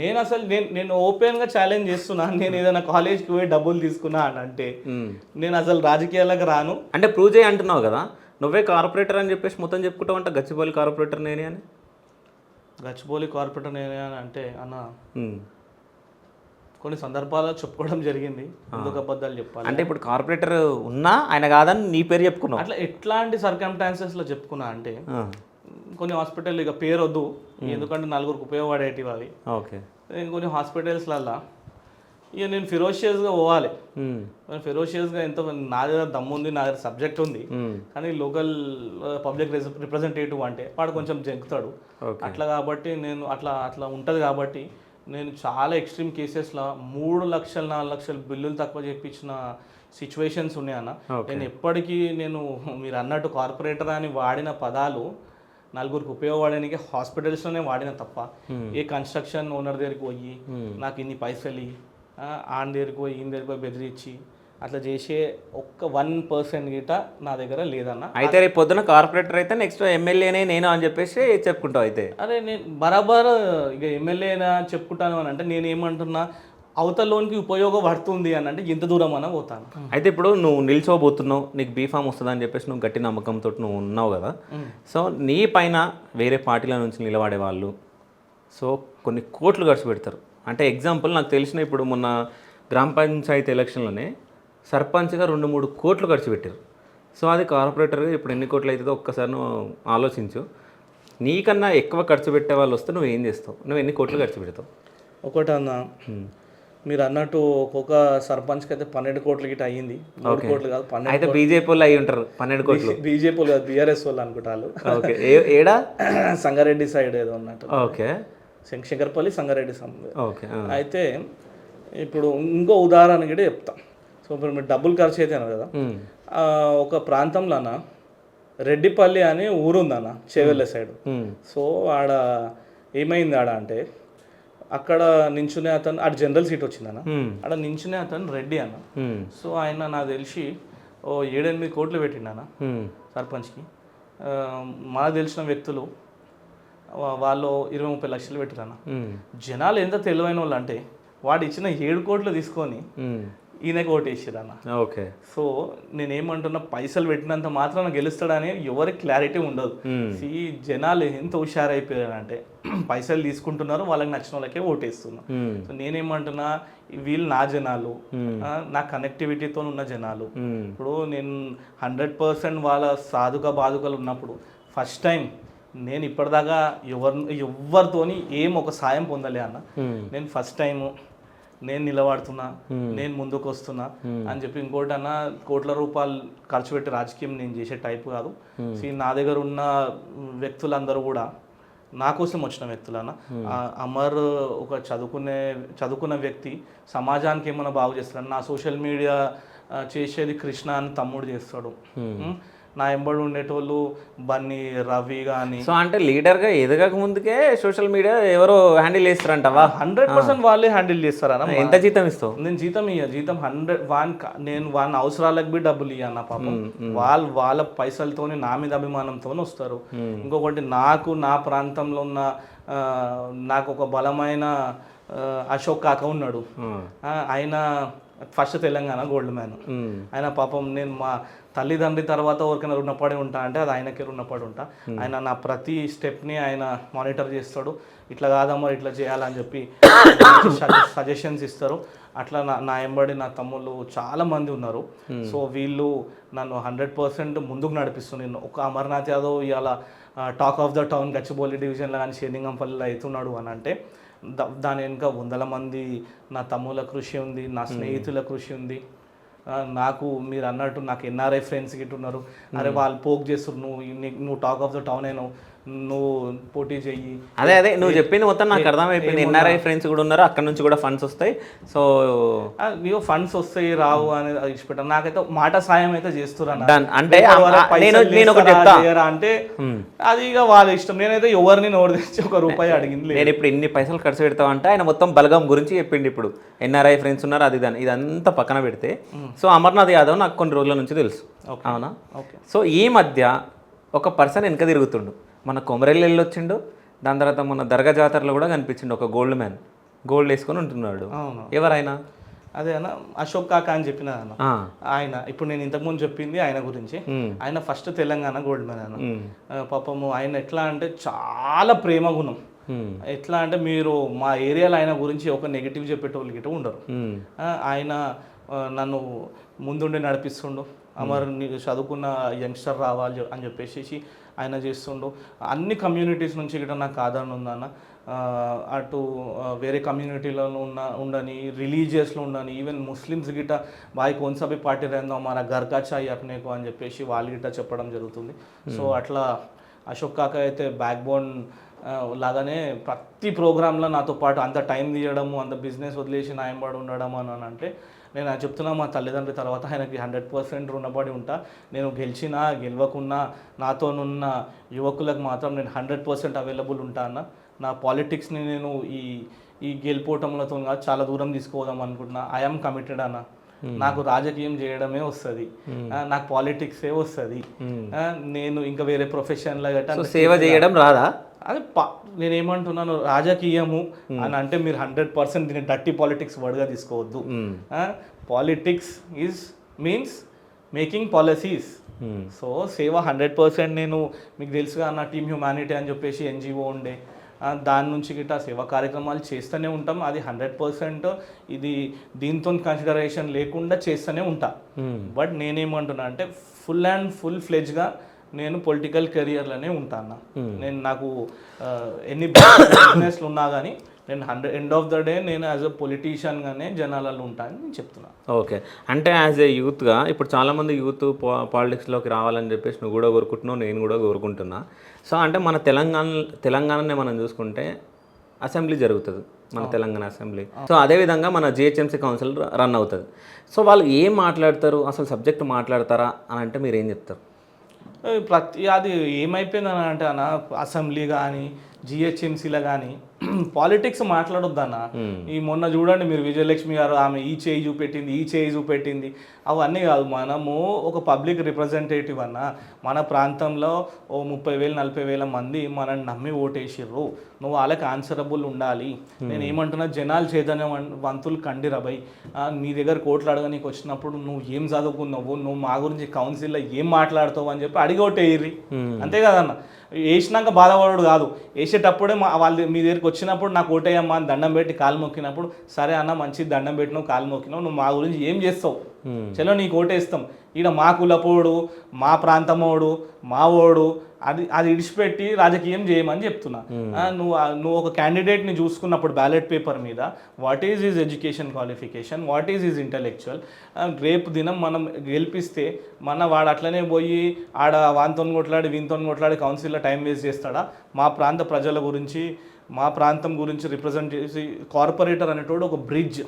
నేను అసలు నేను ఓపెన్గా ఛాలెంజ్ చేస్తున్నాను. నేను ఏదైనా కాలేజ్కి పోయి డబ్బులు తీసుకున్నా అని అంటే నేను అసలు రాజకీయాలకు రాను అంటే ప్రూవ్ చేయి అంటున్నావు కదా. నువ్వే కార్పొరేటర్ అని చెప్పేసి మొత్తం చెప్పుకుంటావు అంట, గచ్చిబౌలి కార్పొరేటర్ నేనే అని. గచ్చిబౌలి కార్పొరేటర్ నేనే అని అంటే అన్న కొన్ని సందర్భాల్లో చెప్పుకోవడం జరిగింది, ఎందుకు అబద్ధాలు చెప్పాలి అంటే. ఇప్పుడు కార్పొరేటర్ ఉన్నా ఆయన కాదని నీ పేరు చెప్పుకున్నావు. అట్లా ఎట్లాంటి సర్కమ్స్టాన్సెస్లో చెప్పుకున్నా అంటే, కొన్ని హాస్పిటల్ ఇక పేరు వద్దు ఎందుకంటే నలుగురికి ఉపయోగపడేటివి అవి. ఓకే, కొన్ని హాస్పిటల్స్లల్లా ఇక నేను ఫెరోషియస్గా పోవాలి. ఫెరోషియస్గా ఎంతో నా దగ్గర దమ్ము ఉంది, నా దగ్గర సబ్జెక్ట్ ఉంది, కానీ లోకల్ పబ్లిక్ రిప్రజెంటేటివ్ అంటే వాడు కొంచెం జంకుతాడు. అట్లా కాబట్టి నేను అట్లా ఉంటుంది కాబట్టి నేను చాలా ఎక్స్ట్రీమ్ కేసెస్లో 3 లక్షలు 4 లక్షలు బిల్లులు తక్కువ చేయించిన సిచ్యువేషన్స్ ఉన్నాయన్న. నేను ఎప్పటికీ మీరు అన్నట్టు కార్పొరేటర్ అని వాడిన పదాలు నలుగురికి ఉపయోగపడడానికి హాస్పిటల్స్లోనే వాడిన తప్ప ఏ కన్స్ట్రక్షన్ ఓనర్ దగ్గరికి పోయి నాకు ఇన్ని పైసలు ఆన్ దగ్గరికి పోయి ఈయన దగ్గరికి పోయి బెదిరించి అట్లా చేసే ఒక్క 1% గిట నా దగ్గర లేదన్న. అయితే రేపు పొద్దున కార్పొరేటర్ అయితే నెక్స్ట్ ఎమ్మెల్యేనే నేను అని చెప్పేసి చెప్పుకుంటావు. అయితే అరే నేను బరాబర్ ఇక ఎమ్మెల్యేనా చెప్పుకుంటాను అని అంటే నేను ఏమంటున్నా, అవతలలోనికి ఉపయోగపడుతుంది అని అంటే ఎంత దూరం అన్నా పోతాను. అయితే ఇప్పుడు నువ్వు నిల్చోబోతున్నావు, నీకు బీఫామ్ వస్తుంది అని చెప్పేసి నువ్వు గట్టి నమ్మకంతో నువ్వు ఉన్నావు కదా. సో నీ పైన వేరే పార్టీల నుంచి నిలబడే వాళ్ళు సో కొన్ని కోట్లు ఖర్చు పెడతారు. అంటే ఎగ్జాంపుల్ నాకు తెలిసిన ఇప్పుడు మొన్న గ్రామ పంచాయతీ ఎలక్షన్లోనే సర్పంచ్గా 2-3 కోట్లు ఖర్చు పెట్టారు. సో అది కార్పొరేటర్గా ఇప్పుడు ఎన్ని కోట్లు అవుతుందో ఒక్కసారి నువ్వు ఆలోచించు. నీకన్నా ఎక్కువ ఖర్చు పెట్టే వాళ్ళు వస్తే నువ్వు ఏం చేస్తావు? నువ్వు ఎన్ని కోట్లు ఖర్చు పెడతావు? ఒకటన్నా మీరు అన్నట్టు ఒక్కొక్క సర్పంచ్కి అయితే 12 కోట్ల గిట్ట అయ్యింది. 3 కోట్లు కాదు 12. అయితే బీజేపీ వాళ్ళు అయ్యి ఉంటారు 12 కోట్లు. బీజేపీ వాళ్ళు కాదు, బీఆర్ఎస్ వాళ్ళు అనుకుంటారు. ఓకే, ఏడా సంగారెడ్డి సైడ్ ఏదో ఉన్నట్టు. Okay, Shankarpally Sangareddy okay. అయితే ఇప్పుడు ఇంకో ఉదాహరణ కూడా చెప్తా. సో ఇప్పుడు మీరు డబ్బులు ఖర్చు అయితే కదా, ఒక ప్రాంతంలోన రెడ్డిపల్లి అని ఊరుందన్న చేవెళ్ళ సైడ్. సో ఆడ ఏమైంది ఆడ అంటే, అక్కడ నించునే అతను ఆడ జనరల్ సీట్ వచ్చిందన్న, ఆడ నించునే అతను రెడ్డి అన్న. సో ఆయన నాకు తెలిసి 7-8 కోట్లు పెట్టిండన్న సర్పంచ్కి. మాకు తెలిసిన వ్యక్తులు వాళ్ళు 20-30 లక్షలు పెట్టిరన్న. జనాలు ఎంత తెలివైన వాళ్ళు అంటే వాడు ఇచ్చిన 7 కోట్లు తీసుకొని ఈయనకి ఓటేసిరన్న. ఓకే, సో నేనేమంటున్నా, పైసలు పెట్టినంత మాత్రాన గెలుస్తాడని ఎవరికి క్లారిటీ ఉండదు. ఈ జనాలు ఎంత హుషారైపోయారంటే పైసలు తీసుకుంటున్నారు, వాళ్ళకి నచ్చిన వాళ్ళకే ఓటేస్తున్నారు. సో నేనేమంటున్నా, వీళ్ళు నా జనాలు, నా కనెక్టివిటీతో ఉన్న జనాలు. ఇప్పుడు నేను 100% వాళ్ళ సాధుక బాధుకలు ఉన్నప్పుడు ఫస్ట్ టైం నేను ఇప్పటిదాకా ఎవరితోని ఒక సాయం పొందలే అన్న. నేను ఫస్ట్ టైము నేను నిలబడుతున్నా, నేను ముందుకు వస్తున్నా అని చెప్పి. ఇంకోటి అన్న, కోట్ల రూపాయలు ఖర్చు పెట్టి రాజకీయం నేను చేసే టైప్ కాదు. నా దగ్గర ఉన్న వ్యక్తులందరూ కూడా నా కోసం వచ్చిన వ్యక్తులన్న. అమర్ ఒక చదువుకున్న వ్యక్తి, సమాజానికి ఏమైనా బాగు చేస్తాడు. నా సోషల్ మీడియా చేసేది కృష్ణ అని తమ్ముడు చేస్తాడు. నా ఎంబడి ఉండేటోళ్ళు బన్నీ, రవి కానీ. సో అంటే లీడర్గా ఎదగక ముందుకే సోషల్ మీడియా ఎవరో హ్యాండిల్ చేస్తారంటవా? 100% వాళ్ళే హ్యాండిల్ చేస్తారన్న. ఎంత జీతం ఇస్తావు? నేను జీతం 100. నేను వాళ్ళ అవసరాలకు బి డబ్బులు ఇవ్వన్న పాపం. వాళ్ళ పైసలతోని, నా మీద అభిమానంతో వస్తారు. ఇంకొకటి, నా ప్రాంతంలో ఉన్న నాకు ఒక బలమైన అశోక్ కాక ఉన్నాడు. ఆయన ఫస్ట్ తెలంగాణ గోల్డ్ మ్యాన్. ఆయన పాపం, నేను మా తల్లిదండ్రి తర్వాత ఎవరికైనా రుణపడి ఉంటా అంటే అది ఆయనకే రుణపడి ఉంటా. ఆయన నా ప్రతి స్టెప్ని ఆయన మానిటర్ చేస్తాడు. ఇట్లా కాదమ్మా, ఇట్లా చేయాలని చెప్పి సజెషన్స్ ఇస్తారు. అట్లా నా ఎంబడి నా తమ్ముళ్ళు చాలామంది ఉన్నారు. సో వీళ్ళు నన్ను 100% ముందుకు నడిపిస్తుంది. నేను ఒక అమర్నాథ్ యాదవ్ ఇవాళ talk of the town Gachibowli డివిజన్లో కానీ షేరింగంపల్లిలో అవుతున్నాడు అని అంటే దాని వెనుక వందల మంది నా తమ్ముల కృషి ఉంది, నా స్నేహితుల కృషి ఉంది. నాకు మీరు అన్నట్టు నాకు ఎన్ఆర్ఐ ఫ్రెండ్స్ గిట్ట ఉన్నారు. అరే వాళ్ళు పోక్ చేస్తారు, నువ్వు టాక్ ఆఫ్ ద టౌన్ అయినావు, నువ్వు పోటీ చెయ్యి. అదే నువ్వు చెప్పింది మొత్తం నాకు అర్థమైపోయింది. ఎన్ఆర్ఐ ఫ్రెండ్స్ కూడా ఉన్నారు, అక్కడ నుంచి కూడా ఫండ్స్ వస్తాయి. సో నీవు ఫండ్స్ వస్తాయి రావు అనేది ఇచ్చిపెట్టాను. నాకైతే మాట సాయం అయితే చేస్తున్నా అంటే నేను ఒకటి చెప్తా అంటే అది ఇక వాళ్ళ ఇష్టం. నేనైతే ఎవరిని నోరు తెచ్చి ఒక రూపాయి అడిగింది. నేను ఇప్పుడు ఇన్ని పైసలు ఖర్చు పెడతావు అంటే ఆయన మొత్తం బలగం గురించి చెప్పిండు. ఇప్పుడు ఎన్ఆర్ఐ ఫ్రెండ్స్ ఉన్నారు, అది ఇదంతా పక్కన పెడితే, సో అమర్నాథ్ యాదవ్ నాకు కొన్ని రోజుల నుంచి తెలుసు, అవునా? సో ఈ మధ్య ఒక పర్సన్ వెనక తిరుగుతుండు. మన కొమరెల్లి వెళ్ళొచ్చిండు, దాని తర్వాత మన దర్గా జాతరలో కూడా కనిపించిండు ఒక గోల్డ్ మ్యాన్, గోల్డ్ వేసుకొని ఉంటున్నాడు. ఎవరైనా? అదే అన్న, అశోక్ కాకా అని చెప్పిన అన్న. ఆయన ఇప్పుడు నేను ఇంతకుముందు చెప్పింది ఆయన గురించి. ఆయన ఫస్ట్ తెలంగాణ గోల్డ్ మ్యాన్ అన్న. పాపము ఆయన ఎట్లా అంటే చాలా ప్రేమ గుణం. ఎట్లా అంటే మీరు మా ఏరియాలో ఆయన గురించి ఒక నెగిటివ్ చెప్పేటోళ్ళు గిట్ట ఉండరు. ఆయన నన్ను ముందుండి నడిపిస్తుండు. అమర్ చదువుకున్న యంగ్స్టర్ రావాలి అని చెప్పేసి ఆయన చేస్తుండు. అన్ని కమ్యూనిటీస్ నుంచి గిట్ట నాకు ఆదరణ ఉందన్న. అటు వేరే కమ్యూనిటీలో ఉండని, రిలీజియస్లో ఉండని, ఈవెన్ ముస్లిమ్స్ గిట్ట బాయ్ కోన్సా భీ పార్టీ रहना हमारा घर का चाहिए अपने को అని చెప్పేసి వాళ్ళు గిట్ట చెప్పడం జరుగుతుంది. సో అట్లా అశోక్ కాక అయితే బ్యాక్ బోన్ లాగానే ప్రతి ప్రోగ్రాంలో నాతో పాటు అంత టైం తీయడము, అంత బిజినెస్ వదిలేసి నా ఎంబడి ఉండడం అని అంటే నేను చెప్తున్నా, మా తల్లిదండ్రుల తర్వాత ఆయనకి 100% రుణపడి ఉంటా. నేను గెలిచినా గెలవకున్నా నాతోనున్న యువకులకు మాత్రం నేను 100% అవైలబుల్ ఉంటా అన్న. నా పాలిటిక్స్ని నేను ఈ గెలిపోవటంలతో కాదు, చాలా దూరం తీసుకుపోదాం అనుకుంటున్నా. ఐఎమ్ కమిటెడ్ అన్న. నాకు రాజకీయం చేయడమే వస్తుంది, నాకు పాలిటిక్సే వస్తుంది. నేను ఇంకా వేరే ప్రొఫెషన్లో గట్రా సేవ చేయడం రాదా? అది నేనేమంటున్నాను, రాజకీయము అని అంటే మీరు 100% దీన్ని డర్టీ పాలిటిక్స్ వర్డ్గా తీసుకోవద్దు. Politics means making policies. So సేవ 100% నేను, మీకు తెలుసుగా నా టీమ్ హ్యూమానిటీ అని చెప్పేసి ఎన్జిఓ ఉండే, దాని నుంచి గిట్ట సేవా కార్యక్రమాలు చేస్తూనే ఉంటాం. అది 100% ఇది దీంతో కన్సిడరేషన్ లేకుండా చేస్తూనే ఉంటా. బట్ నేనేమంటున్నా అంటే ఫుల్ ఫ్లెడ్జ్గా నేను పొలిటికల్ కెరియర్లోనే ఉంటాను. నేను నాకు ఎన్ని బిజినెస్లు ఉన్నా కానీ నేను ఎండ్ ఆఫ్ ద డే నేను యాజ్ అ పొలిటీషియన్గానే జనాలలో ఉంటానని నేను చెప్తున్నాను. ఓకే, అంటే యాజ్ ఏ యూత్గా ఇప్పుడు చాలామంది యూత్ పాలిటిక్స్లోకి రావాలని చెప్పేసి నువ్వు కూడా కోరుకుంటున్నావు, నేను కూడా కోరుకుంటున్నా. సో అంటే మన తెలంగాణనే మనం చూసుకుంటే అసెంబ్లీ జరుగుతుంది, మన తెలంగాణ అసెంబ్లీ. సో అదేవిధంగా మన జిహెచ్ఎంసీ కౌన్సిల్ రన్ అవుతుంది. సో వాళ్ళు ఏం మాట్లాడతారు, అసలు సబ్జెక్ట్ మాట్లాడతారా అని అంటే మీరు ఏం చెప్తారు? అది ఏమైపోయిందని అంటే అన్న, అసెంబ్లీ కానీ జిహెచ్ఎంసీలో కానీ పాలిటిక్స్ మాట్లాడొద్దన్న. ఈ మొన్న చూడండి మీరు, విజయలక్ష్మి గారు ఆమె ఈ చేయి చూపెట్టింది, అవన్నీ కాదు. మనము ఒక పబ్లిక్ రిప్రజెంటేటివ్ అన్న. మన ప్రాంతంలో ఓ 30,000-40,000 మంది మనల్ని నమ్మి ఓటేసిర్రు. నువ్వు వాళ్ళకి ఆన్సరబుల్ ఉండాలి. నేను ఏమంటున్నా, జనాలు చైతన్యవంతులు కండిరబై. నీ దగ్గర కోట్లు అడగనీకి వచ్చినప్పుడు నువ్వు ఏం చదువుకున్నావు, నువ్వు మా గురించి కౌన్సిల్లో ఏం మాట్లాడతావు అని చెప్పి అడిగి ఓటేయ్యి. అంతే కదన్న. వేసినాక బాధపడడు కాదు, వేసేటప్పుడే వాళ్ళ మీ దగ్గరికి వచ్చినప్పుడు నాకు ఓటేయమ్మా అని దండం పెట్టి కాలు మొక్కినప్పుడు సరే అన్న మంచి దండం పెట్టినావు కాలు మొక్కినావు నువ్వు మా గురించి ఏం చేస్తావు చలో నీకు ఓటేస్తాం ఈడ మా కులపోడు మా ప్రాంతమోడు మా ఓడు అది ఇడిచిపెట్టి రాజకీయం చేయమని చెప్తున్నా. నువ్వు ఒక క్యాండిడేట్ని చూసుకున్నప్పుడు బ్యాలెట్ పేపర్ మీద what is his education qualification, what is his intellectual, రేపు దినం మనం గెలిపిస్తే వాడు అట్లనే పోయి ఆడ వానితో కొట్లాడి వీనితో కొట్లాడి కౌన్సిల్లో టైం వేస్ట్ చేస్తాడా? మా ప్రాంత ప్రజల గురించి మా ప్రాంతం గురించి రిప్రజెంట్ చేసి కార్పొరేటర్ అనేటోడు ఒక bridge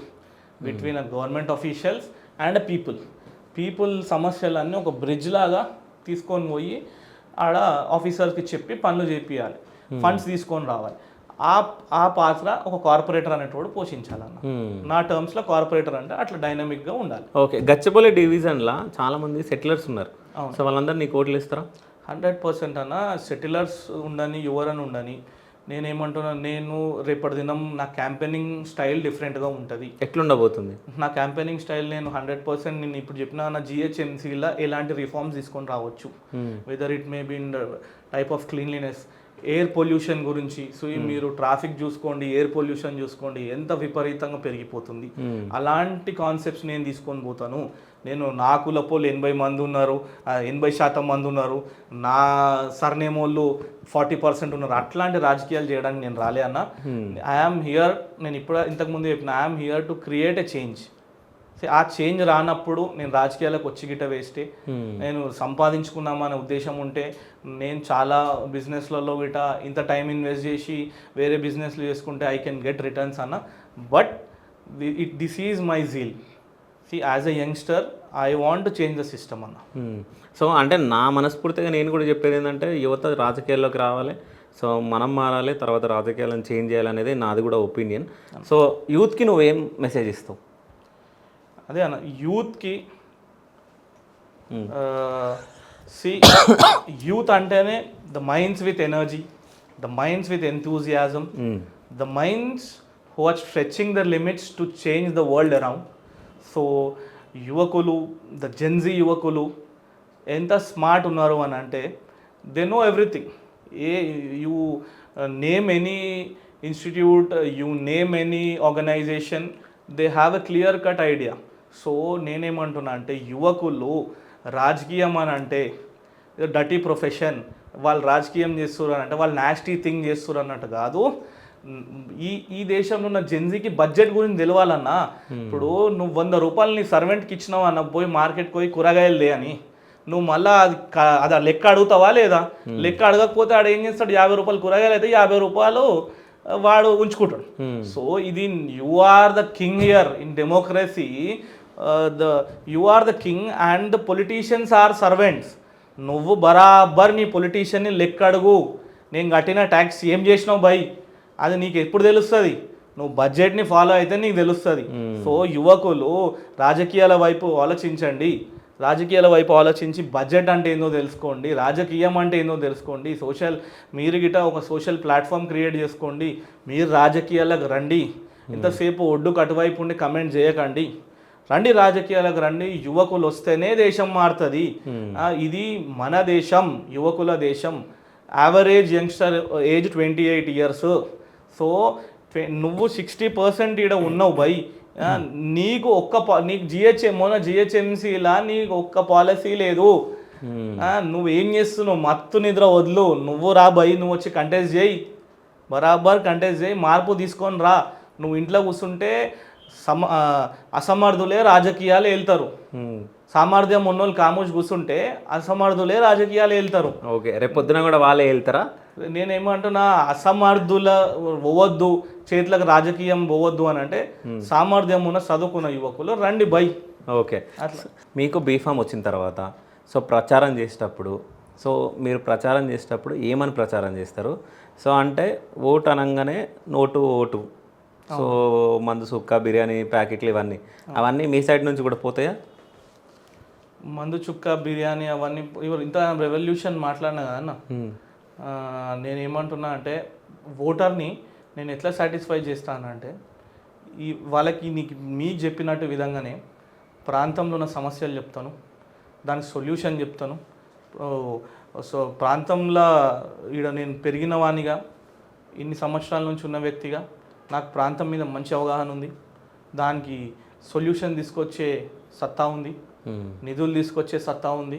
between government officials and people సమస్యలన్నీ ఒక బ్రిడ్జ్ లాగా తీసుకొని పోయి ఆడ ఆఫీసర్స్కి చెప్పి పనులు చేపియాలి, ఫండ్స్ తీసుకొని రావాలి. ఆ పాత్ర ఒక కార్పొరేటర్ అనేటోడు పోషించాలన్న. నా టర్మ్స్లో కార్పొరేటర్ అంటే అట్లా డైనమిక్గా ఉండాలి. ఓకే, గచ్చిబౌలి డివిజన్లో చాలామంది సెటిలర్స్ ఉన్నారు. సో వాళ్ళందరూ నీకు ఓట్లు ఇస్తారా? 100% అన్న. సెటిలర్స్ ఉండని, యువరని ఉండని, నేనేమంటున్నా, నేను రేపటి దినం నా క్యాంపెయినింగ్ స్టైల్ డిఫరెంట్గా ఉంటుంది. ఎట్లుండబోతుంది నా క్యాంపెయినింగ్ స్టైల్? నేను 100% నేను ఇప్పుడు చెప్పిన నా జిహెచ్ఎంసీలో ఎలాంటి రిఫార్మ్స్ తీసుకొని రావచ్చు, whether it may be in type of cleanliness, air pollution గురించి. సో మీరు ట్రాఫిక్ చూసుకోండి, ఎయిర్ పొల్యూషన్ చూసుకోండి, ఎంత విపరీతంగా పెరిగిపోతుంది. అలాంటి కాన్సెప్ట్స్ నేను తీసుకొని పోతాను. నేను నా కులపోళ్ళు 80 మంది ఉన్నారు, 80% మంది ఉన్నారు, నా సర్నేమ్ వాళ్ళు 40% ఉన్నారు. అట్లాంటి రాజకీయాలు చేయడానికి నేను రాలే అన్న. ఐఆమ్ హియర్, నేను ఇంతకుముందు చెప్పిన, I am here to create a change. ఆ చేంజ్ రానప్పుడు నేను రాజకీయాలకు వచ్చి గిట్ట వేస్తే, నేను సంపాదించుకున్నామనే ఉద్దేశం ఉంటే నేను చాలా బిజినెస్లలో గిట్ట ఇంత టైం ఇన్వెస్ట్ చేసి వేరే బిజినెస్లు చేసుకుంటే ఐ కెన్ గెట్ రిటర్న్స్ అన్న. But this is my zeal. As a youngster I want to change the system అన్న. సో అంటే నా మనస్ఫూర్తిగా నేను కూడా చెప్పేది ఏంటంటే, యువత రాజకీయాల్లోకి రావాలి, సో మనం మారాలి, తర్వాత రాజకీయాలను చేంజ్ చేయాలనేది నాది కూడా ఒపీనియన్. సో యూత్కి నువ్వేం మెసేజ్ ఇస్తావు? అదే అన్న, యూత్కి యూత్ అంటేనే the minds with energy, the minds with enthusiasm, the minds who are stretching the limits to change the world around. So యువకులు, ద జెన్జీ యువకులు ఎంత స్మార్ట్ ఉన్నారు అని అంటే, they know everything. You name any institute, you name any organisation, they have a clear cut idea. So నేనేమంటున్నా అంటే, యువకులు రాజకీయం అని అంటే డర్టీ ప్రొఫెషన్, వాళ్ళు రాజకీయం చేస్తున్నారు అంటే వాళ్ళు నాస్టీ థింగ్ చేస్తున్నారు అన్నట్టు కాదు. ఈ దేశంలో ఉన్న జెన్జీకి బడ్జెట్ గురించి తెలవాలన్నా. ఇప్పుడు నువ్వు 100 రూపాయలు నీ సర్వెంట్కి ఇచ్చినావు అన్న, పోయి మార్కెట్కి పోయి కూరగాయలు దే అని, నువ్వు మళ్ళీ అది లెక్క అడుగుతావా లేదా? లెక్క అడగకపోతే ఆడ ఏం చేస్తాడు, 50 రూపాయలు కూరగాయలు అయితే 50 రూపాయలు వాడు ఉంచుకుంటాడు. సో ఇది you are the king here in democracy. You are the king and the politicians are servants. నువ్వు బరాబర్ నీ పొలిటీషియన్ని లెక్క అడుగు, నేను కట్టిన ట్యాక్స్ ఏం చేసినావు బై, అది నీకు ఎప్పుడు తెలుస్తుంది? నువ్వు బడ్జెట్ని ఫాలో అయితే నీకు తెలుస్తుంది. సో యువకులు రాజకీయాల వైపు ఆలోచించండి, రాజకీయాల వైపు ఆలోచించి బడ్జెట్ అంటే ఏందో తెలుసుకోండి, రాజకీయం అంటే ఏందో తెలుసుకోండి. మీరు గిట ఒక సోషల్ ప్లాట్ఫామ్ క్రియేట్ చేసుకోండి, మీరు రాజకీయాలకు రండి. ఇంతసేపు ఒడ్డుకు అటువైపు ఉండి కమెంట్ చేయకండి, రండి రాజకీయాలకు రండి. యువకులు వస్తేనే దేశం మారుతుంది. ఇది మన దేశం, యువకుల దేశం. Average youngster age 28 years. So నువ్వు 60% ఈడ ఉన్నావు బై. నీకు నీకు జిహెచ్ఎంసీలా నీకు ఒక్క పాలసీ లేదు. నువ్వేం చేస్తున్నావు? మత్తు నిద్ర వదులు, నువ్వు రా బై, నువ్వు వచ్చి కంటెస్ట్ చేయి, బరాబర్ కంటెస్ట్ చేయి, మార్పు తీసుకొని రా. నువ్వు ఇంట్లో కూర్చుంటే అసమర్థులే రాజకీయాలు వెళ్తారు, సామర్థ్యం ఉన్నోళ్ళు కామోష్ కూర్చుంటే అసమర్థులే రాజకీయాలు వెళ్తారు. ఓకే, రేపు పొద్దున కూడా వాళ్ళే వెళ్తారా? నేనేమంటున్నా, అసమర్థుల పోవద్దు, చేతులకు రాజకీయం పోవద్దు అని అంటే సామర్థ్యం ఉన్న చదువుకున్న యువకులు రండి బై. ఓకే, అట్లా మీకు బీఫామ్ వచ్చిన తర్వాత సో ప్రచారం చేసేటప్పుడు, సో మీరు ప్రచారం చేసేటప్పుడు ఏమని ప్రచారం చేస్తారు? సో అంటే ఓటు అనగానే నోటు ఓటు, సో మందు సుక్క, బిర్యానీ ప్యాకెట్లు అవన్నీ మీ సైడ్ నుంచి కూడా పోతాయా? మందు చుక్క, బిర్యానీ అవన్నీ ఇంత రెవల్యూషన్ మాట్లాడినా కదన్నా. నేనేమంటున్నా అంటే, ఓటర్ని నేను ఎట్లా సాటిస్ఫై చేస్తానంటే, వాళ్ళకి మీకు చెప్పినట్టు విధంగానే ప్రాంతంలో ఉన్న సమస్యలు చెప్తాను, దానికి సొల్యూషన్ చెప్తాను. సో ప్రాంతంలో ఈడ నేను పెరిగిన వానిగా ఇన్ని సంవత్సరాల నుంచి ఉన్న వ్యక్తిగా నాకు ప్రాంతం మీద మంచి అవగాహన ఉంది, దానికి సొల్యూషన్ తీసుకొచ్చే సత్తా ఉంది, నిధులు తీసుకొచ్చే సత్తా ఉంది.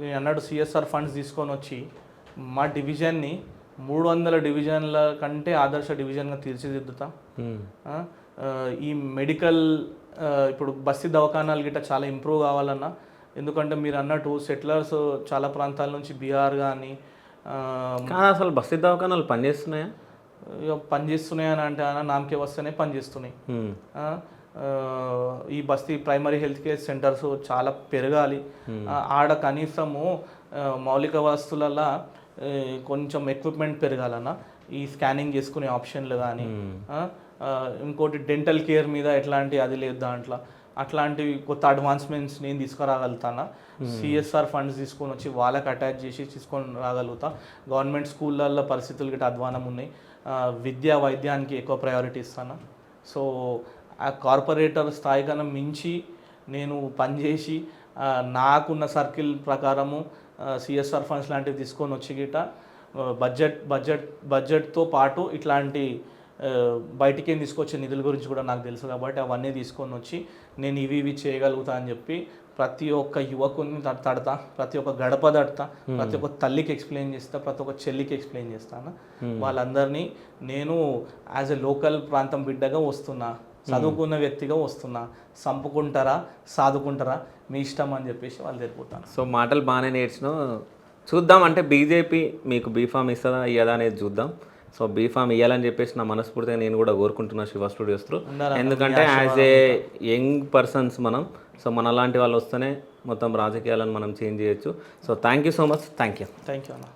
నేను అన్నట్టు సిఎస్ఆర్ ఫండ్స్ తీసుకొని వచ్చి మా డివిజన్ని 300 డివిజన్ల కంటే ఆదర్శ డివిజన్గా తీర్చిదిద్దుతా. ఈ మెడికల్ ఇప్పుడు బస్తీ దవాఖానాలు గిట్ట చాలా ఇంప్రూవ్ కావాలన్నా, ఎందుకంటే మీరు అన్నట్టు సెటిలర్స్ చాలా ప్రాంతాల నుంచి బీహార్ కానీ కానీ అసలు బస్తీ దవాఖానాలు పనిచేస్తున్నాయా? పనిచేస్తున్నాయని అంటే నామకే వస్తేనే పనిచేస్తున్నాయి. ఈ బస్తీ ప్రైమరీ హెల్త్ కేర్ సెంటర్స్ చాలా పెరగాలి. ఆడ కనీసము మౌలిక వస్తువులలో కొంచెం ఎక్విప్మెంట్ పెరగాలన్నా, ఈ స్కానింగ్ చేసుకునే ఆప్షన్లు కానీ, ఇంకోటి డెంటల్ కేర్ మీద ఎట్లాంటి అది లేదు దాంట్లో, అట్లాంటివి కొత్త అడ్వాన్స్మెంట్స్ నేను తీసుకురాగలుగుతాను. సిఎస్ఆర్ ఫండ్స్ తీసుకొని వచ్చి వాళ్ళకి అటాచ్ చేసి తీసుకొని రాగలుగుతా. గవర్నమెంట్ స్కూళ్ళల్లో పరిస్థితులు గిట్ట అధ్వానం ఉన్నాయి. విద్యా వైద్యానికి ఎక్కువ ప్రయారిటీ ఇస్తాను. సో ఆ కార్పొరేటర్ స్థాయి కన్నా మించి నేను పనిచేసి నాకున్న సర్కిల్ ప్రకారము సిఎస్ఆర్ ఫండ్స్ లాంటివి తీసుకొని వచ్చి గిట్ట బడ్జెట్తో పాటు ఇట్లాంటి బయటికి తీసుకొచ్చే నిధుల గురించి కూడా నాకు తెలుసు కాబట్టి అవన్నీ తీసుకొని వచ్చి నేను ఇవి చేయగలుగుతా అని చెప్పి ప్రతి ఒక్క యువకుని తడతా, ప్రతి ఒక్క గడప తడతా, ప్రతి ఒక్క తల్లికి ఎక్స్ప్లెయిన్ చేస్తా, ప్రతి ఒక్క చెల్లికి ఎక్స్ప్లెయిన్ చేస్తాను. వాళ్ళందరినీ నేను యాజ్ ఎ లోకల్ ప్రాంతం బిడ్డగా వస్తున్నా, చదువుకున్న వ్యక్తిగా వస్తున్నా, చంపుకుంటారా సాదుకుంటారా మీ ఇష్టం అని చెప్పేసి వాళ్ళు తెలిపోతాను. సో మాటలు బాగానే నేర్చినావు. చూద్దాం, అంటే బీజేపీ మీకు బీఫామ్ ఇస్తుందా ఇయ్యదా అనేది చూద్దాం. సో బీఫామ్ ఇవ్వాలని చెప్పేసి నా మనస్ఫూర్తిగా నేను కూడా కోరుకుంటున్నా శివ స్టూడియోస్ త్రూ. ఎందుకంటే యాజ్ ఏ యంగ్ పర్సన్స్ మనం, సో మన లాంటి వాళ్ళు వస్తేనే మొత్తం రాజకీయాలను మనం చేంజ్ చేయొచ్చు. So thank you so much. Thank you అన్న.